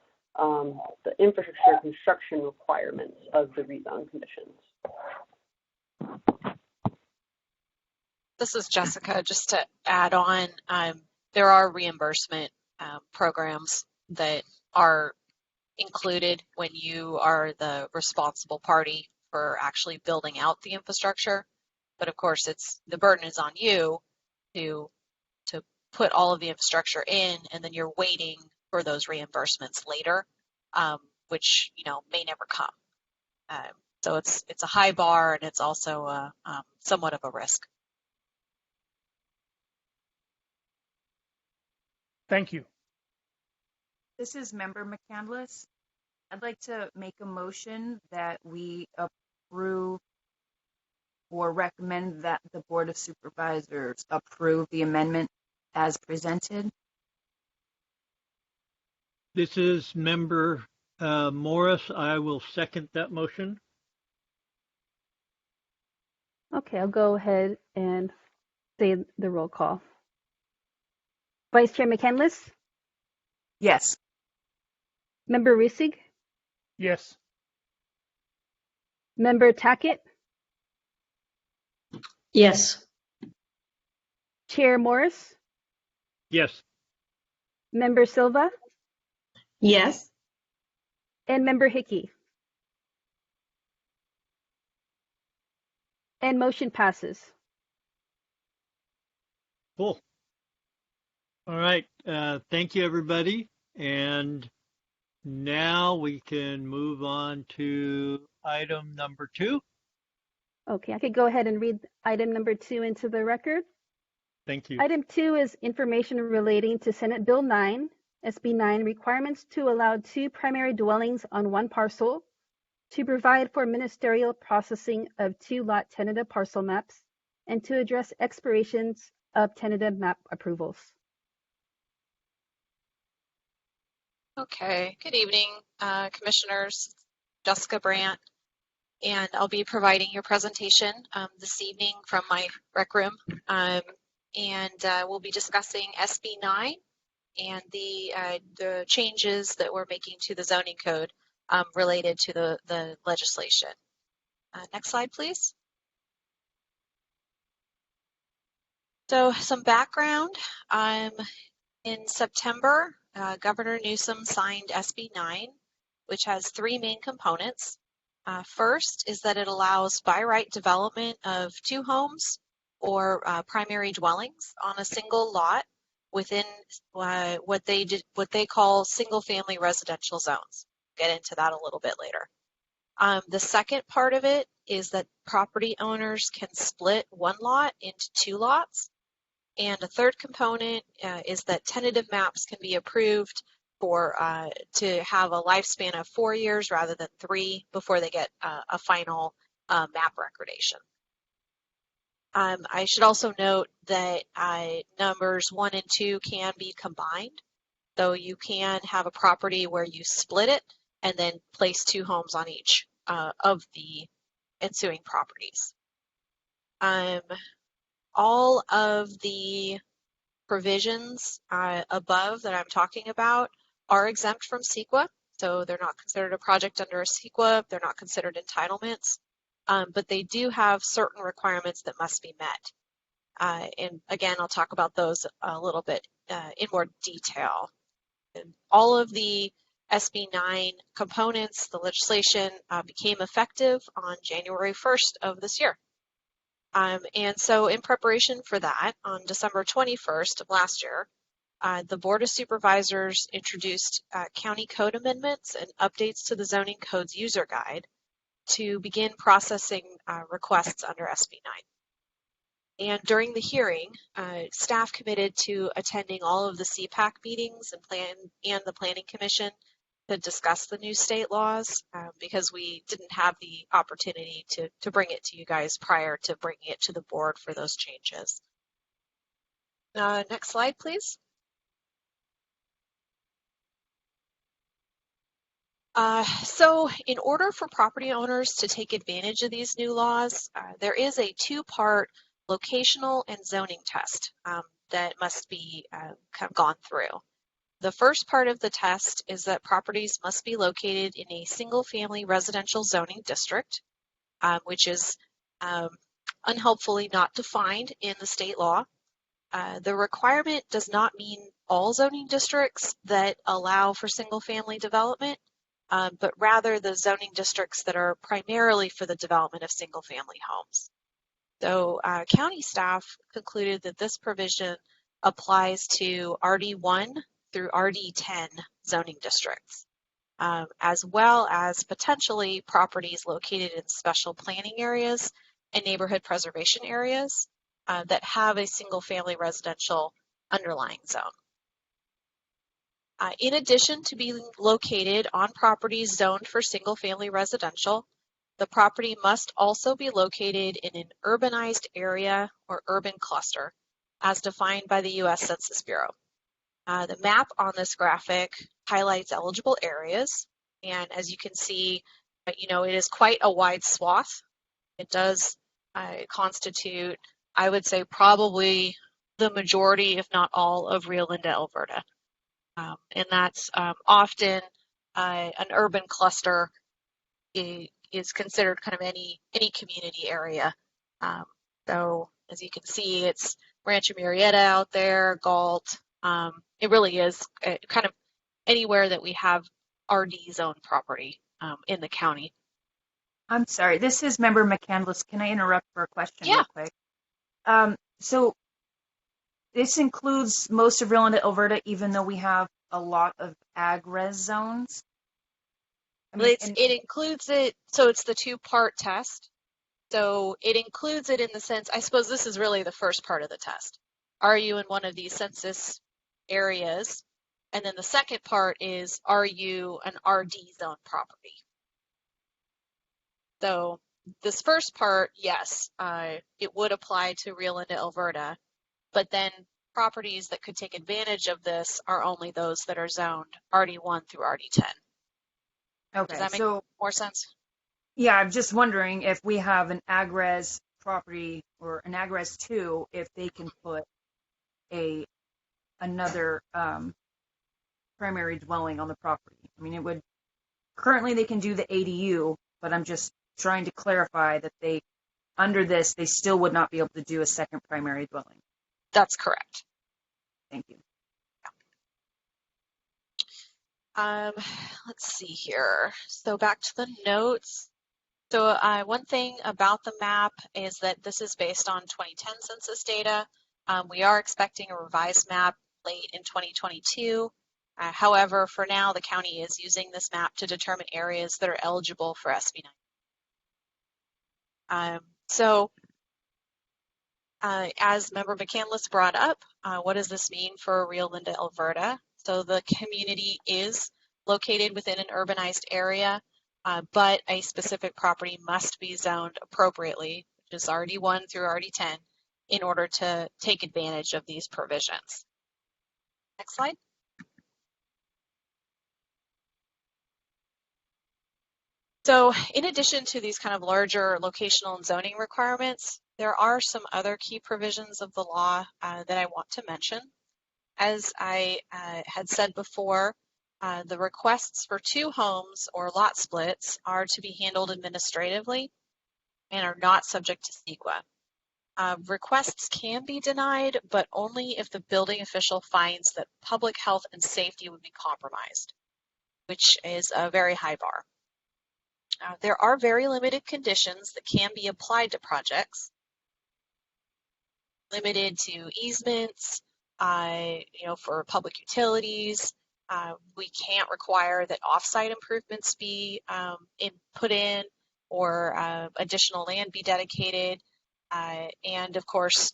[SPEAKER 5] infrastructure construction requirements of the rezone conditions.
[SPEAKER 3] This is Jessica. Just to add on, there are reimbursement programs that are included when you are the responsible party for actually building out the infrastructure. But of course, the burden is on you to put all of the infrastructure in, and then you're waiting for those reimbursements later, which may never come. So it's a high bar, and it's also somewhat of a risk.
[SPEAKER 8] Thank you.
[SPEAKER 6] This is Member McCandless. I'd like to make a motion that we approve or recommend that the Board of Supervisors approve the amendment as presented.
[SPEAKER 2] This is Member Morris. I will second that motion.
[SPEAKER 1] Okay, I'll go ahead and say the roll call. Vice Chair McCandless?
[SPEAKER 6] Yes.
[SPEAKER 1] Member Russig?
[SPEAKER 8] Yes.
[SPEAKER 1] Member Tackett?
[SPEAKER 10] Yes.
[SPEAKER 1] Chair Morris?
[SPEAKER 2] Yes.
[SPEAKER 1] Member Silva?
[SPEAKER 10] Yes.
[SPEAKER 1] And Member Hickey? And motion passes.
[SPEAKER 2] Cool. All right. Thank you, everybody. And now we can move on to item number 2.
[SPEAKER 1] Okay, I could go ahead and read item number 2 into the record.
[SPEAKER 2] Thank you.
[SPEAKER 1] Item 2 is information relating to Senate Bill 9, SB 9, requirements to allow 2 primary dwellings on 1 parcel, to provide for ministerial processing of 2-lot tentative parcel maps, and to address expirations of tentative map approvals.
[SPEAKER 3] Okay, good evening, Commissioners. Jessica Brandt, and I'll be providing your presentation this evening from my rec room, and we'll be discussing SB 9 and the changes that we're making to the zoning code related to the legislation. Next slide, please. So some background. In September, Governor Newsom signed SB 9, which has 3 main components. First is that it allows by right development of 2 homes or primary dwellings on a single lot within what they call single-family residential zones. Get into that a little bit later. The second part of it is that property owners can split 1 lot into 2 lots. And a third component is that tentative maps can be approved for to have a lifespan of 4 years rather than 3 before they get a final map recordation. I should also note that numbers 1 and 2 can be combined. So you can have a property where you split it and then place 2 homes on each of the ensuing properties. All of the provisions above that I'm talking about are exempt from CEQA, so they're not considered a project under a CEQA, they're not considered entitlements, but they do have certain requirements that must be met. And again, I'll talk about those a little bit in more detail. And all of the SB 9 components, the legislation became effective on January 1st of this year. And so in preparation for that, on December 21st of last year, the Board of Supervisors introduced county code amendments and updates to the zoning code's user guide to begin processing requests under SB 9. And during the hearing, staff committed to attending all of the CPAC meetings and the Planning Commission to discuss the new state laws because we didn't have the opportunity to bring it to you guys prior to bringing it to the board for those changes. Next slide, please. So in order for property owners to take advantage of these new laws, there is a 2-part locational and zoning test that must be kind of gone through. The first part of the test is that properties must be located in a single-family residential zoning district, which is unhelpfully not defined in the state law. The requirement does not mean all zoning districts that allow for single-family development, but rather the zoning districts that are primarily for the development of single-family homes. So county staff concluded that this provision applies to RD1 through RD10 zoning districts, as well as potentially properties located in special planning areas and neighborhood preservation areas that have a single-family residential underlying zone. In addition to being located on properties zoned for single-family residential, the property must also be located in an urbanized area or urban cluster, as defined by the U.S. Census Bureau. The map on this graphic highlights eligible areas, and as you can see, it is quite a wide swath. It does constitute, I would say, probably the majority, if not all, of Rio Linda, Alberta. And that's often an urban cluster is considered kind of any community area. So as you can see, it's Rancho Murrieta out there, Galt. It really is kind of anywhere that we have RD zone property in the county.
[SPEAKER 6] I'm sorry, this is Member McCandless. Can I interrupt for a question
[SPEAKER 3] real
[SPEAKER 6] quick? So this includes most of Rio Linda, Alberta, even though we have a lot of ag-res zones?
[SPEAKER 3] It includes it, so it's the 2-part test. So it includes it in the sense, I suppose this is really the first part of the test. Are you in one of these census areas? And then the second part is, are you an RD zone property? So this first part, yes, it would apply to Rio Linda, Alberta, but then properties that could take advantage of this are only those that are zoned RD1 through RD10.
[SPEAKER 6] Okay,
[SPEAKER 3] does that make more sense?
[SPEAKER 6] Yeah, I'm just wondering if we have an ag-res property or an ag-res 2, if they can put another primary dwelling on the property. I mean, currently they can do the ADU, but I'm just trying to clarify that under this, they still would not be able to do a second primary dwelling.
[SPEAKER 3] That's correct.
[SPEAKER 6] Thank you.
[SPEAKER 3] Let's see here. So back to the notes. So one thing about the map is that this is based on 2010 census data. We are expecting a revised map late in 2022. However, for now, the county is using this map to determine areas that are eligible for SB 9. As Member McCandless brought up, what does this mean for Rio Linda, Alberta? So the community is located within an urbanized area, but a specific property must be zoned appropriately, which is RD1 through RD10, in order to take advantage of these provisions. Next slide. So in addition to these kind of larger locational and zoning requirements, there are some other key provisions of the law that I want to mention. As I had said before, the requests for 2 homes or lot splits are to be handled administratively and are not subject to CEQA. Requests can be denied, but only if the building official finds that public health and safety would be compromised, which is a very high bar. There are very limited conditions that can be applied to projects, limited to easements, for public utilities. We can't require that off-site improvements be put in or additional land be dedicated. And of course,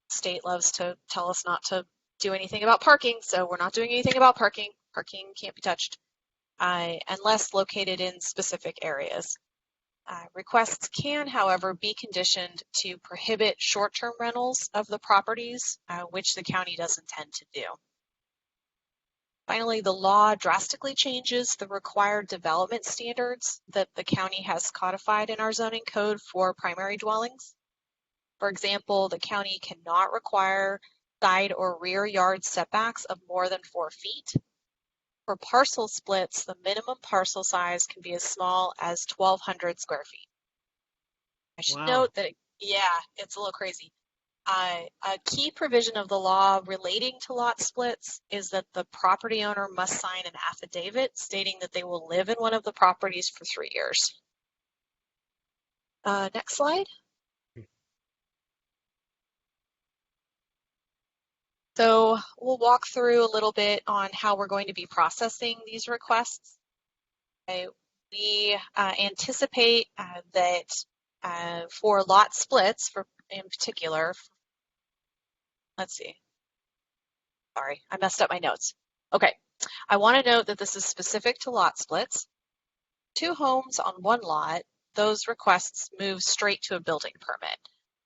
[SPEAKER 3] state loves to tell us not to do anything about parking, so we're not doing anything about parking. Parking can't be touched unless located in specific areas. Requests can, however, be conditioned to prohibit short-term rentals of the properties, which the county does intend to do. Finally, the law drastically changes the required development standards that the county has codified in our zoning code for primary dwellings. For example, the county cannot require side or rear yard setbacks of more than 4 feet. For parcel splits, the minimum parcel size can be as small as 1,200 square feet. I should note that, it's a little crazy. A key provision of the law relating to lot splits is that the property owner must sign an affidavit stating that they will live in one of the properties for 3 years. Next slide. So we'll walk through a little bit on how we're going to be processing these requests. We anticipate that for lot splits, in particular, let's see. Sorry, I messed up my notes. Okay, I want to note that this is specific to lot splits. 2 homes on 1 lot, those requests move straight to a building permit.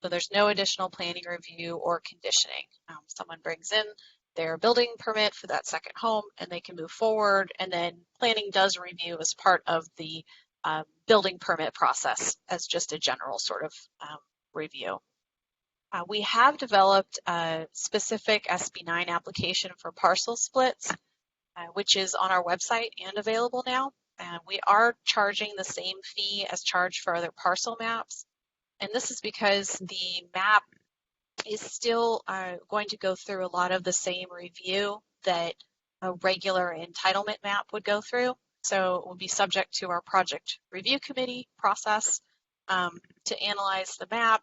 [SPEAKER 3] So there's no additional planning review or conditioning. Someone brings in their building permit for that second home and they can move forward, and then planning does review as part of the building permit process as just a general sort of review. We have developed a specific SB9 application for parcel splits, which is on our website and available now. We are charging the same fee as charged for other parcel maps. And this is because the map is still going to go through a lot of the same review that a regular entitlement map would go through. So it will be subject to our project review committee process to analyze the map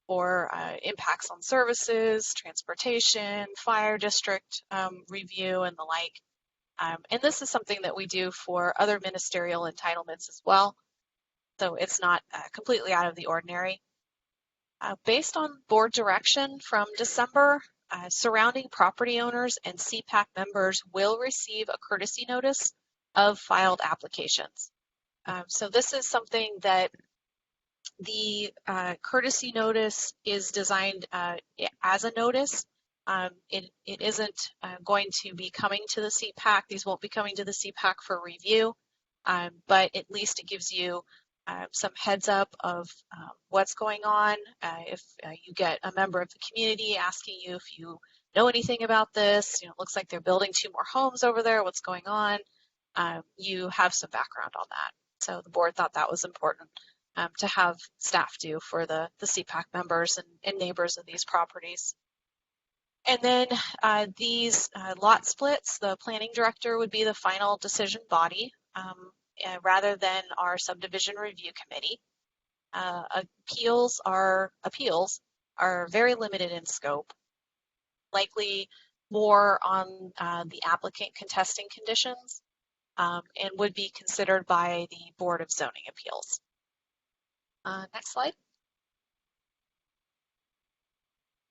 [SPEAKER 3] for impacts on services, transportation, fire district review, and the like. And this is something that we do for other ministerial entitlements as well. So it's not completely out of the ordinary. Based on board direction from December, surrounding property owners and CPAC members will receive a courtesy notice of filed applications. So this is something that the courtesy notice is designed as a notice. It isn't going to be coming to the CPAC. These won't be coming to the CPAC for review, but at least it gives you some heads up of what's going on. If you get a member of the community asking you if you know anything about this, it looks like they're building 2 more homes over there, what's going on? You have some background on that. So the board thought that was important to have staff do for the CPAC members and neighbors of these properties. And then these lot splits, the planning director would be the final decision body rather than our subdivision review committee. Appeals are very limited in scope, likely more on the applicant contesting conditions, and would be considered by the Board of Zoning Appeals. Next slide.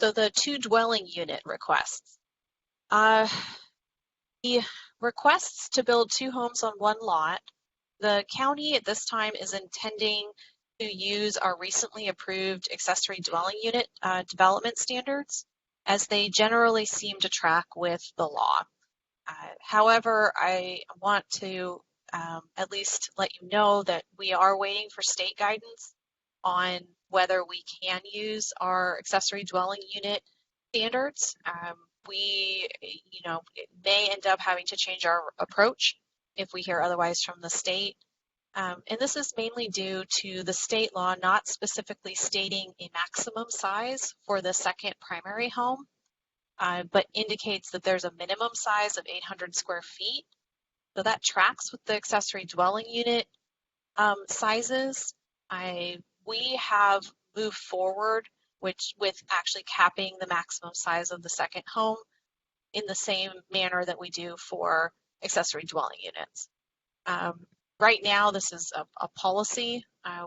[SPEAKER 3] So the 2 dwelling unit requests. The requests to build 2 homes on 1 lot, the county at this time is intending to use our recently approved accessory dwelling unit development standards, as they generally seem to track with the law. However, I want to at least let you know that we are waiting for state guidance on whether we can use our accessory dwelling unit standards. We, may end up having to change our approach if we hear otherwise from the state. And this is mainly due to the state law not specifically stating a maximum size for the second primary home, but indicates that there's a minimum size of 800 square feet. So that tracks with the accessory dwelling unit sizes. We have moved forward with actually capping the maximum size of the second home in the same manner that we do for accessory dwelling units. Right now, this is a policy.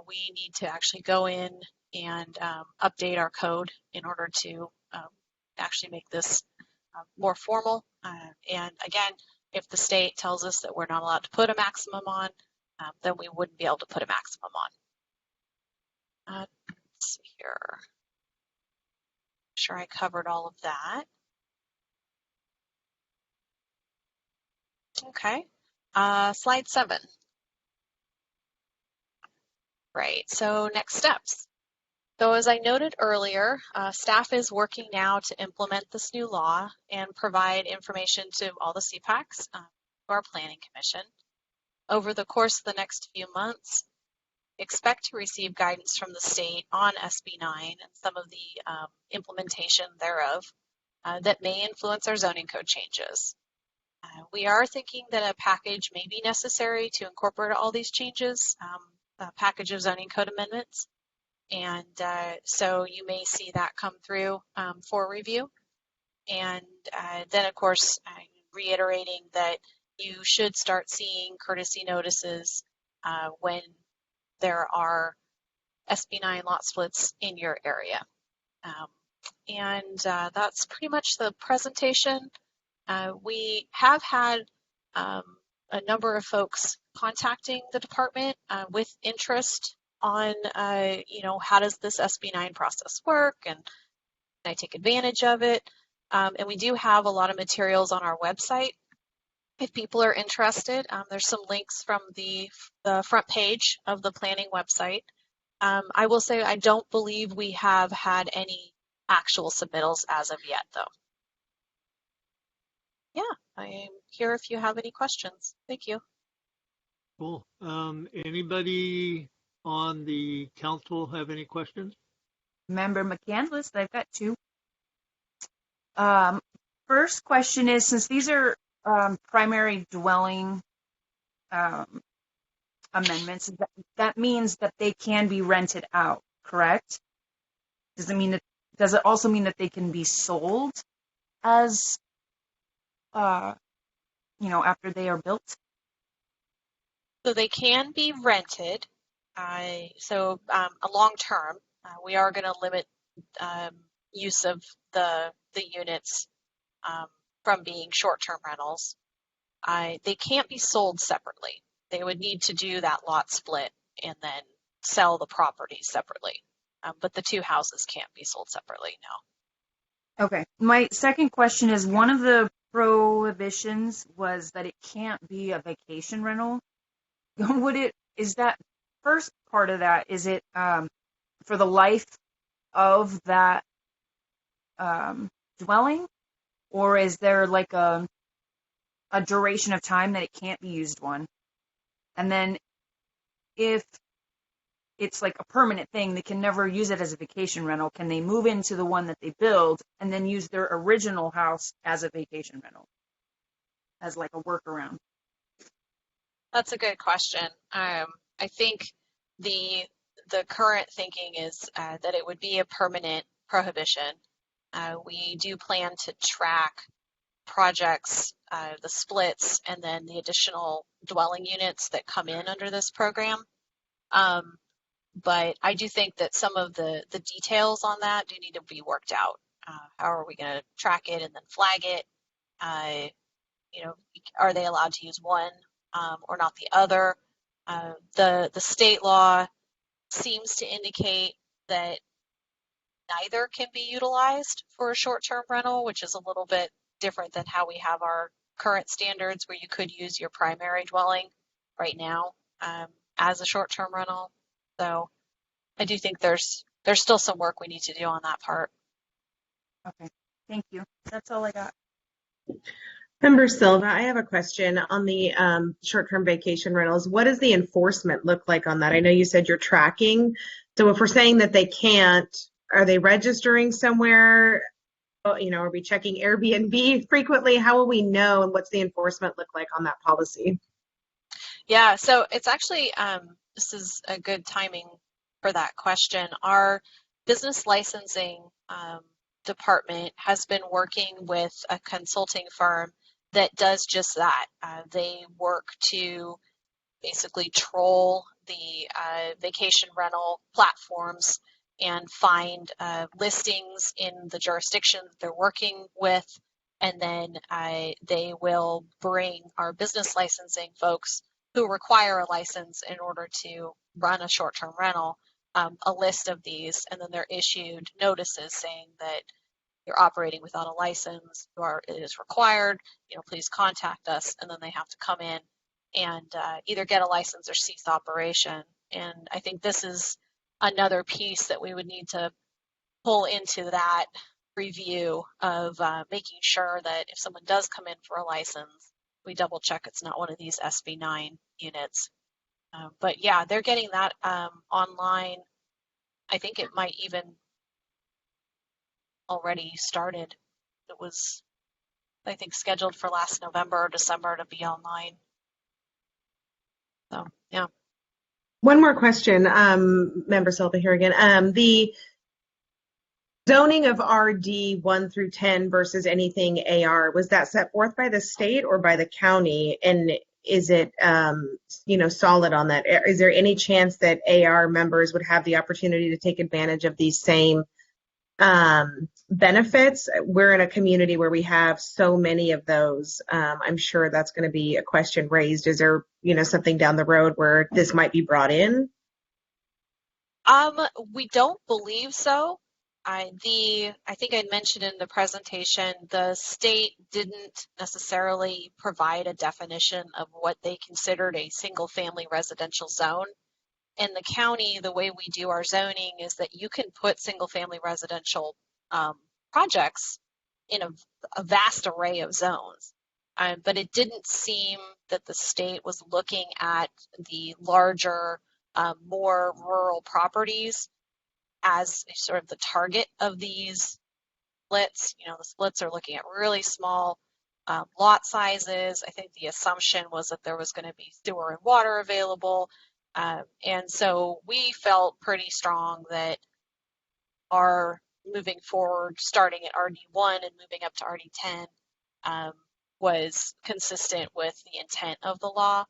[SPEAKER 3] We need to actually go in and update our code in order to actually make this more formal. And again, if the state tells us that we're not allowed to put a maximum on, then we wouldn't be able to put a maximum on. Let's see here. Make sure I covered all of that. Okay, slide 7. Right, so next steps. So as I noted earlier, staff is working now to implement this new law and provide information to all the CPACs, to our Planning Commission. Over the course of the next few months, expect to receive guidance from the state on SB 9 and some of the implementation thereof that may influence our zoning code changes. We are thinking that a package may be necessary to incorporate all these changes, a package of zoning code amendments. And so you may see that come through for review. And then, of course, reiterating that you should start seeing courtesy notices when there are SB 9 lot splits in your area. And that's pretty much the presentation. We have had a number of folks contacting the department with interest on, how does this SB 9 process work and can I take advantage of it? And we do have a lot of materials on our website. If people are interested, there's some links from the front page of the planning website. I will say I don't believe we have had any actual submittals as of yet, though. Yeah, I am here if you have any questions. Thank you.
[SPEAKER 2] Cool. Anybody on the council have any questions?
[SPEAKER 6] Member McCandless, I've got 2. First question is, since these are primary dwelling amendments, that means that they can be rented out, correct? Does it also mean that they can be sold as after they are built?
[SPEAKER 3] So they can be rented. So a long term, we are going to limit use of the units from being short-term rentals. They can't be sold separately. They would need to do that lot split and then sell the property separately. But the 2 houses can't be sold separately, no.
[SPEAKER 6] Okay. My second question is, one of the prohibitions was that it can't be a vacation rental. Is that first part of that, is it for the life of that dwelling, or is there like a duration of time that it can't be used one? And then if it's like a permanent thing, they can never use it as a vacation rental, can they move into the one that they build and then use their original house as a vacation rental, as like a workaround?
[SPEAKER 3] That's a good question. I think the current thinking is that it would be a permanent prohibition. We do plan to track projects, the splits, and then the additional dwelling units that come in under this program. But I do think that some of the details on that do need to be worked out. How are we going to track it and then flag it? Are they allowed to use one or not the other? The state law seems to indicate that neither can be utilized for a short-term rental, which is a little bit different than how we have our current standards where you could use your primary dwelling right now as a short-term rental. So I do think there's still some work we need to do on that part.
[SPEAKER 6] Okay, thank you. That's all I got.
[SPEAKER 11] Member Silva, I have a question on the short-term vacation rentals. What does the enforcement look like on that? I know you said you're tracking. So if we're saying that they can't, are they registering somewhere? Are we checking Airbnb frequently? How will we know, and what's the enforcement look like on that policy?
[SPEAKER 3] Yeah, so it's actually, this is a good timing for that question. Our business licensing department has been working with a consulting firm that does just that. They work to basically troll the vacation rental platforms and find listings in the jurisdiction that they're working with, and then they will bring our business licensing folks who require a license in order to run a short-term rental, a list of these, and then they're issued notices saying that you're operating without a license, it is required, please contact us, and then they have to come in and either get a license or cease operation. And I think this is another piece that we would need to pull into that review of making sure that if someone does come in for a license, we double check it's not one of these SB9 units. But yeah, they're getting that online. I think it might even already started. It was, I think, scheduled for last November or December to be online. So, yeah.
[SPEAKER 11] One more question, Member Silva here again. The zoning of RD 1 through 10 versus anything AR, was that set forth by the state or by the county? And is it, solid on that? Is there any chance that AR members would have the opportunity to take advantage of these same benefits? We're in a community where we have so many of those. I'm sure that's going to be a question raised. Is there, something down the road where this might be brought in?
[SPEAKER 3] We don't believe so. I think I mentioned in the presentation, the state didn't necessarily provide a definition of what they considered a single-family residential zone. In the county, the way we do our zoning is that you can put single-family residential projects in a vast array of zones. But it didn't seem that the state was looking at the larger, more rural properties as sort of the target of these splits. The splits are looking at really small lot sizes. I think the assumption was that there was going to be sewer and water available. And so we felt pretty strong that our moving forward, starting at RD1 and moving up to RD10, was consistent with the intent of the law.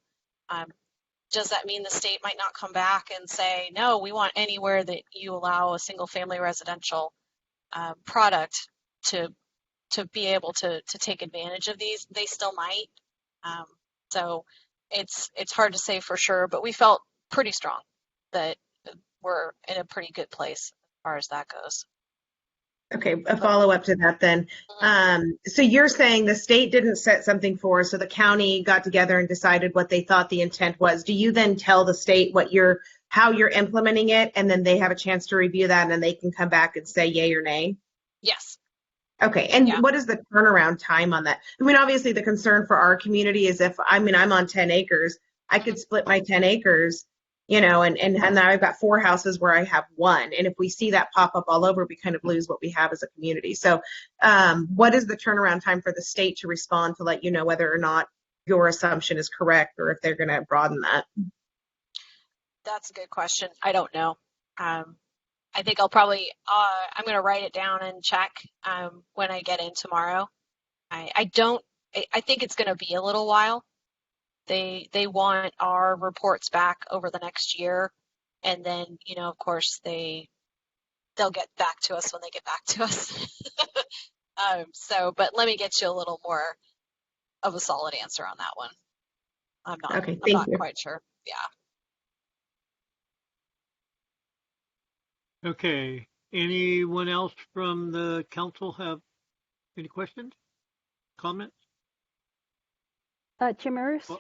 [SPEAKER 3] Does that mean the state might not come back and say, no, we want anywhere that you allow a single family residential product to be able to take advantage of these? They still might. So it's hard to say for sure, but we felt pretty strong that we're in a pretty good place as far as that goes.
[SPEAKER 11] Okay, a follow-up to that then. So you're saying the state didn't set something for us, so the county got together and decided what they thought the intent was. Do you then tell the state how you're implementing it, and then they have a chance to review that, and then they can come back and say yay or nay?
[SPEAKER 3] Yes.
[SPEAKER 11] Okay, and what is the turnaround time on that? I mean, obviously the concern for our community is I'm on 10 acres, I could split my 10 acres, and now I've got 4 houses where I have 1. And if we see that pop up all over, we kind of lose what we have as a community. So what is the turnaround time for the state to respond to let you know whether or not your assumption is correct or if they're going to broaden that?
[SPEAKER 3] That's a good question. I don't know. I think I'll probably, I'm going to write it down and check when I get in tomorrow. I think it's going to be a little while. They want our reports back over the next year, and then of course they'll get back to us when they get back to us. But let me get you a little more of a solid answer on that one. I'm not quite sure. Yeah.
[SPEAKER 2] Okay. Anyone else from the council have any questions, comments?
[SPEAKER 1] Chair Maris?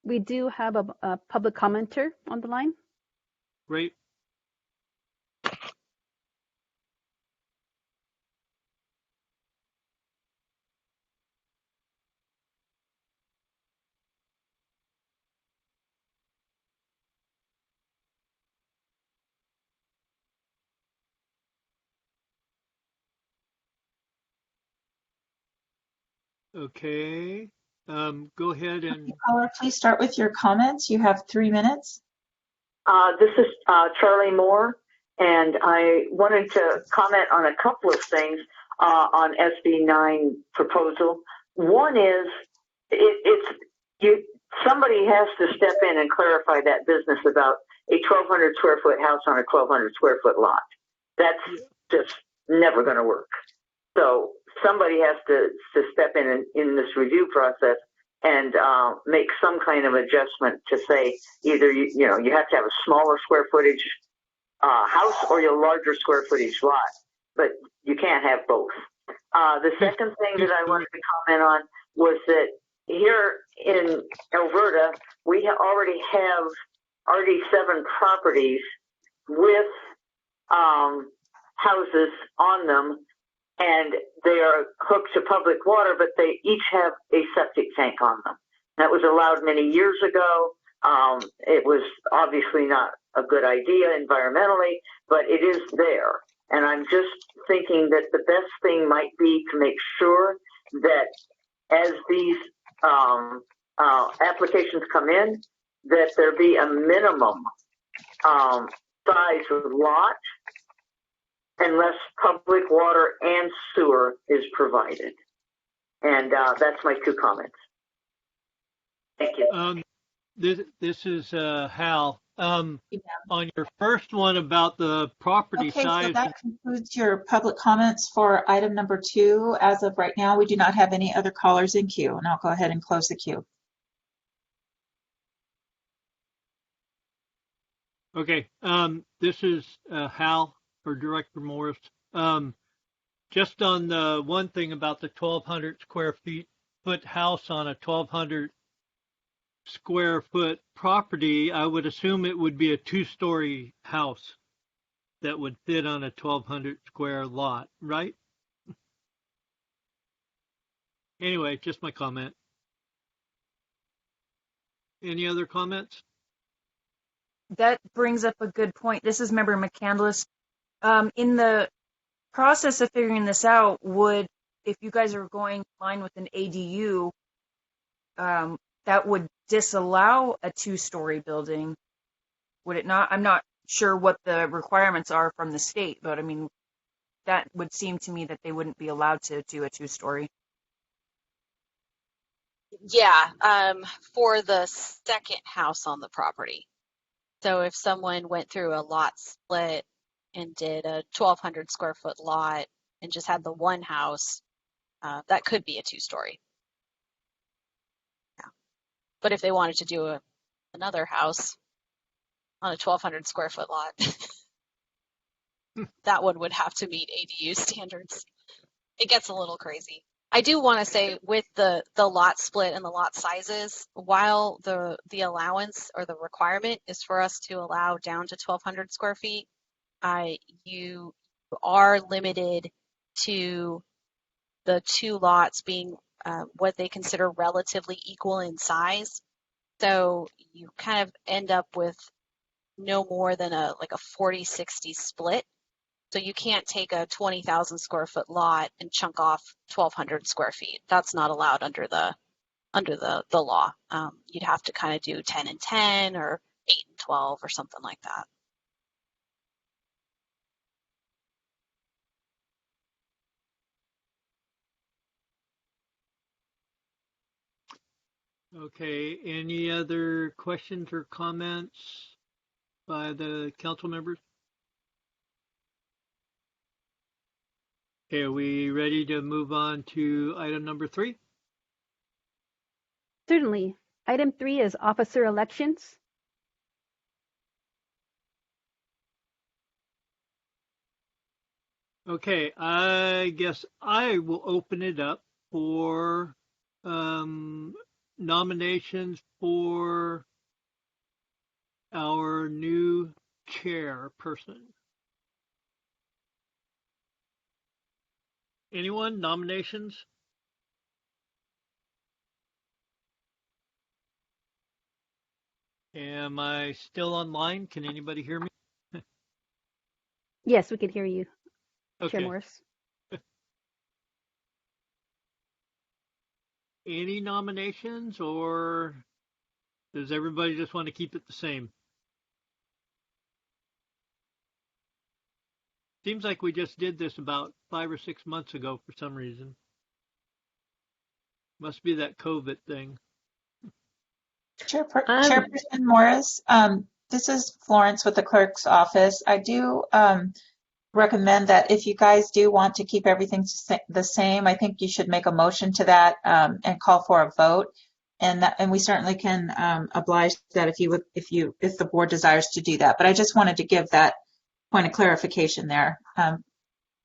[SPEAKER 1] We do have a public commenter on the line.
[SPEAKER 2] Great. Okay. Go ahead and.
[SPEAKER 7] Caller, please start with your comments. You have 3 minutes.
[SPEAKER 12] This is Charlie Moore, and I wanted to comment on a couple of things on SB 9 proposal. One is somebody has to step in and clarify that business about a 1,200 square foot house on a 1,200 square foot lot. That's just never going to work. So somebody has to step in this review process and make some kind of adjustment to say either you have to have a smaller square footage house or your larger square footage lot, but you can't have both. The second thing that I wanted to comment on was that here in Alberta, we already have RD7 properties with houses on them, and they are hooked to public water, but they each have a septic tank on them. That was allowed many years ago. It was obviously not a good idea environmentally, but it is there. And I'm just thinking that the best thing might be to make sure that as these applications come in, that there be a minimum size of lot unless public water and sewer is provided. And that's my 2 comments. Thank you.
[SPEAKER 2] This is Hal. On your first one about the property size.
[SPEAKER 7] So that concludes your public comments for item number 2. As of right now, we do not have any other callers in queue, and I'll go ahead and close the queue.
[SPEAKER 2] Okay. This is Hal or Director Morris. Just on the one thing about the 1,200 square foot house on a 1,200 square foot property, I would assume it would be a 2-story house that would fit on a 1,200 square lot, right? Anyway, just my comment. Any other comments?
[SPEAKER 6] That brings up a good point. This is Member McCandless. In the process of figuring this out, if you guys are going in line with an ADU, that would disallow a 2-story building, would it not? I'm not sure what the requirements are from the state, but I mean, that would seem to me that they wouldn't be allowed to do a 2-story.
[SPEAKER 3] Yeah, for the second house on the property. So if someone went through a lot split and did a 1,200 square foot lot and just had the one house, that could be a 2-story. Yeah. But if they wanted to do another house on a 1,200 square foot lot, that one would have to meet ADU standards. It gets a little crazy. I do want to say with the lot split and the lot sizes, while the allowance or the requirement is for us to allow down to 1,200 square feet, you are limited to the 2 lots being what they consider relatively equal in size. So you kind of end up with no more than a 40-60 split. So you can't take a 20,000 square foot lot and chunk off 1,200 square feet. That's not allowed under the law. You'd have to kind of do 10 and 10 or 8 and 12 or something like that.
[SPEAKER 2] Okay, any other questions or comments by the council members? Okay, are we ready to move on to item number 3?
[SPEAKER 1] Certainly. Item 3 is officer elections.
[SPEAKER 2] Okay, I guess I will open it up for nominations for our new chairperson? Anyone? Nominations? Am I still online? Can anybody hear me?
[SPEAKER 1] Yes, we can hear you, Chair
[SPEAKER 2] Okay.
[SPEAKER 1] Morris.
[SPEAKER 2] Any nominations, or does everybody just want to keep it the same? Seems like we just did this about 5 or 6 months ago for some reason. Must be that COVID thing.
[SPEAKER 7] Chairperson Morris, this is Florence with the clerk's office. I do recommend that if you guys do want to keep everything the same, I think you should make a motion to that and call for a vote. And we certainly can oblige that if the board desires to do that. But I just wanted to give that point of clarification there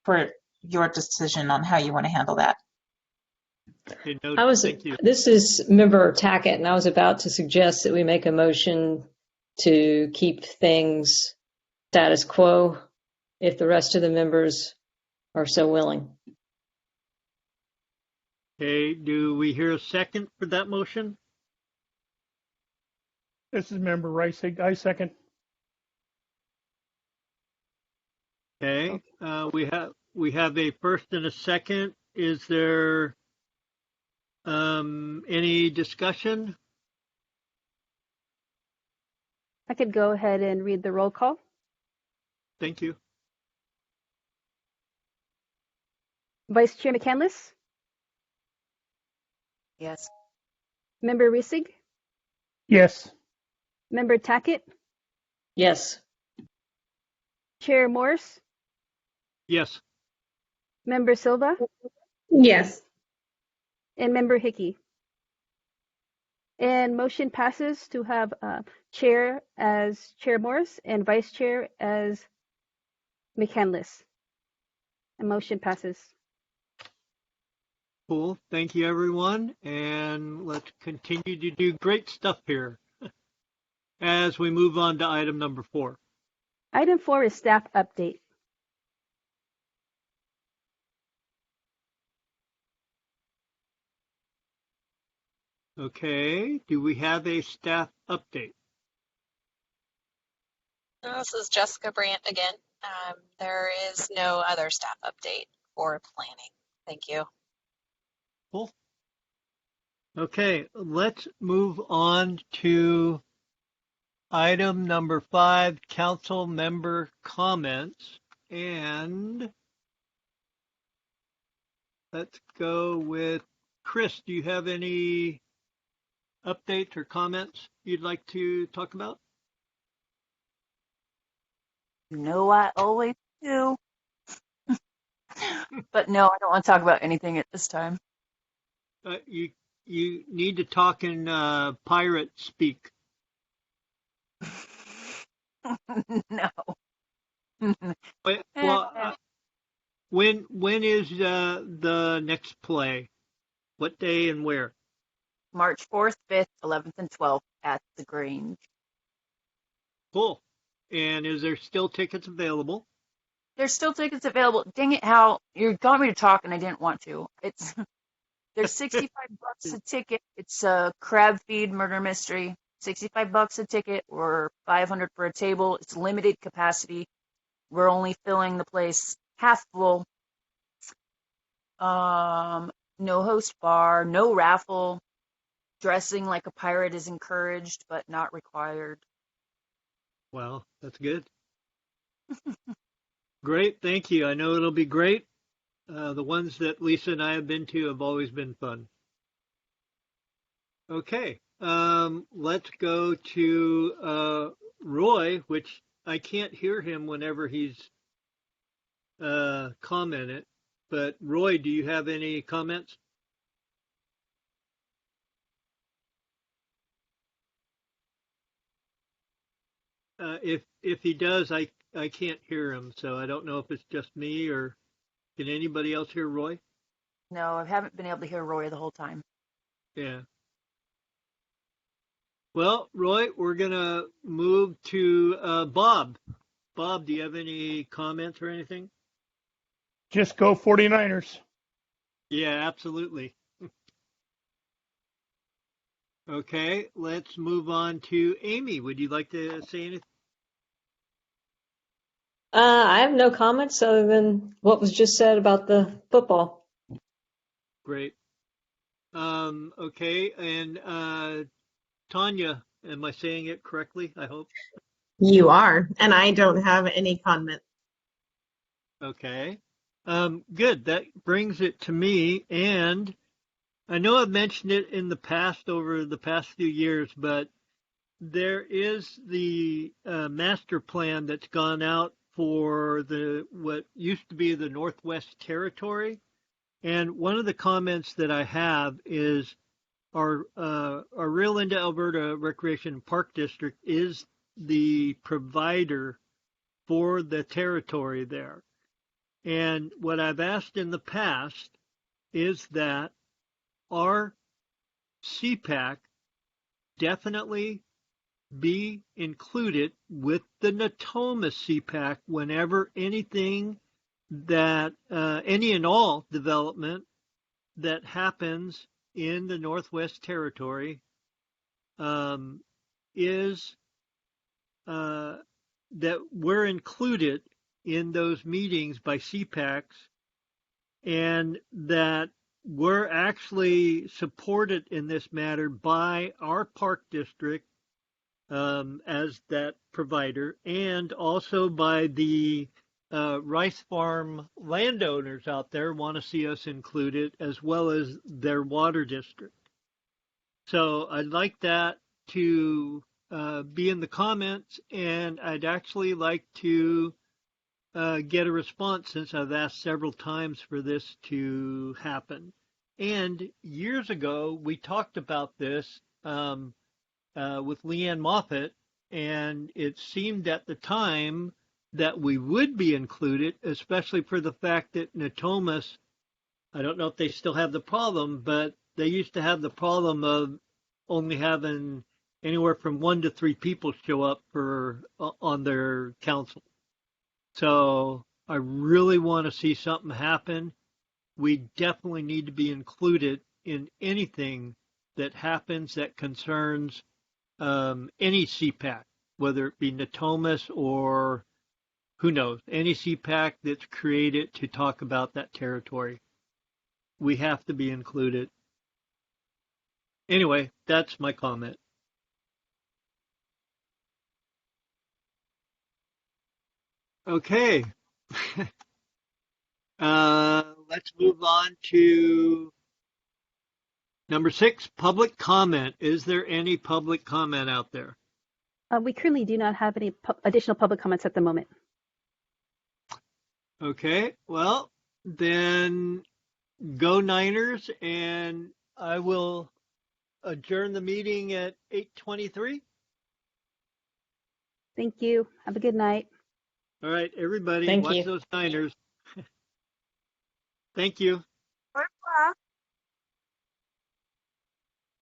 [SPEAKER 7] for your decision on how you want to handle that.
[SPEAKER 2] Thank you.
[SPEAKER 10] This is Member Tackett, and I was about to suggest that we make a motion to keep things status quo if the rest of the members are so willing.
[SPEAKER 2] Okay, do we hear a second for that motion?
[SPEAKER 8] This is Member Reisig. I second.
[SPEAKER 2] Okay, we have a first and a second. Is there any discussion?
[SPEAKER 1] I could go ahead and read the roll call.
[SPEAKER 2] Thank you.
[SPEAKER 1] Vice Chair McCandless?
[SPEAKER 6] Yes.
[SPEAKER 1] Member Reisig?
[SPEAKER 8] Yes.
[SPEAKER 1] Member Tackett?
[SPEAKER 10] Yes.
[SPEAKER 1] Chair Morris?
[SPEAKER 2] Yes.
[SPEAKER 1] Member Silva?
[SPEAKER 10] Yes.
[SPEAKER 1] And Member Hickey. And motion passes to have Chair as Chair Morris and Vice Chair as McCandless. And motion passes.
[SPEAKER 2] Cool. Thank you, everyone. And let's continue to do great stuff here as we move on to item number 4.
[SPEAKER 1] Item 4 is staff update.
[SPEAKER 2] Okay, do we have a staff update?
[SPEAKER 3] This is Jessica Brandt again. There is no other staff update for planning. Thank you.
[SPEAKER 2] Cool. Okay, let's move on to item number 5, council member comments. And let's go with Chris. Do you have any updates or comments you'd like to talk about?
[SPEAKER 6] No, I always do. But no, I don't want to talk about anything at this time.
[SPEAKER 2] You need to talk in pirate speak.
[SPEAKER 6] No.
[SPEAKER 2] Well, when is the next play? What day and where?
[SPEAKER 6] March 4th, 5th, 11th, and 12th at the Grange.
[SPEAKER 2] Cool. And is there still tickets available?
[SPEAKER 6] There's still tickets available. Dang it, Hal. You got me to talk and I didn't want to. There's $65 a ticket. It's a crab feed murder mystery. $65 a ticket or $500 for a table. It's limited capacity. We're only filling the place half full. No host bar, no raffle. Dressing like a pirate is encouraged but not required.
[SPEAKER 2] Well, that's good. Great, thank you. I know it'll be great. The ones that Lisa and I have been to have always been fun. Okay, let's go to Roy, which I can't hear him whenever he's commented. But Roy, do you have any comments? If he does, I can't hear him, so I don't know if it's just me or can anybody else hear Roy?
[SPEAKER 6] No, I haven't been able to hear Roy the whole time.
[SPEAKER 2] Yeah. Well, Roy, we're going to move to Bob. Bob, do you have any comments or anything?
[SPEAKER 8] Just go 49ers.
[SPEAKER 2] Yeah, absolutely. Okay, let's move on to Amy. Would you like to say anything?
[SPEAKER 10] I have no comments other than what was just said about the football.
[SPEAKER 2] Great. Okay, and Tanya, am I saying it correctly? I hope.
[SPEAKER 11] You are, and I don't have any comment.
[SPEAKER 2] Okay. Good. That brings it to me, and I know I've mentioned it in the past over the past few years, but there is the master plan that's gone out for the what used to be the Northwest Territory, and one of the comments that I have is our Rio Linda, Alberta Recreation and Park District is the provider for the territory there. And what I've asked in the past is that our CPAC definitely be included with the Natoma CPAC whenever anything that, any and all development that happens in the Northwest Territory is that we're included in those meetings by CPACs and that we're actually supported in this matter by our park district as that provider and also by the rice farm landowners out there want to see us included as well as their water district. So I'd like that to be in the comments, and I'd actually like to get a response since I've asked several times for this to happen. And years ago, we talked about this with Leanne Moffett, and it seemed at the time that we would be included, especially for the fact that Natomas, I don't know if they still have the problem, but they used to have the problem of only having anywhere from 1 to 3 people show up for on their council. So I really want to see something happen. We definitely need to be included in anything that happens that concerns any CPAC, whether it be Natomas or who knows, any CPAC that's created to talk about that territory. We have to be included. Anyway, that's my comment. Okay. Let's move on to number 6, public comment. Is there any public comment out there?
[SPEAKER 1] We currently do not have any additional public comments at the moment.
[SPEAKER 2] Okay, well, then go Niners, and I will adjourn the meeting at 8:23.
[SPEAKER 1] Thank you. Have a good night.
[SPEAKER 2] All right, everybody,
[SPEAKER 10] Thank
[SPEAKER 2] watch
[SPEAKER 10] you.
[SPEAKER 2] those Niners. Thank you.
[SPEAKER 6] Bye-bye.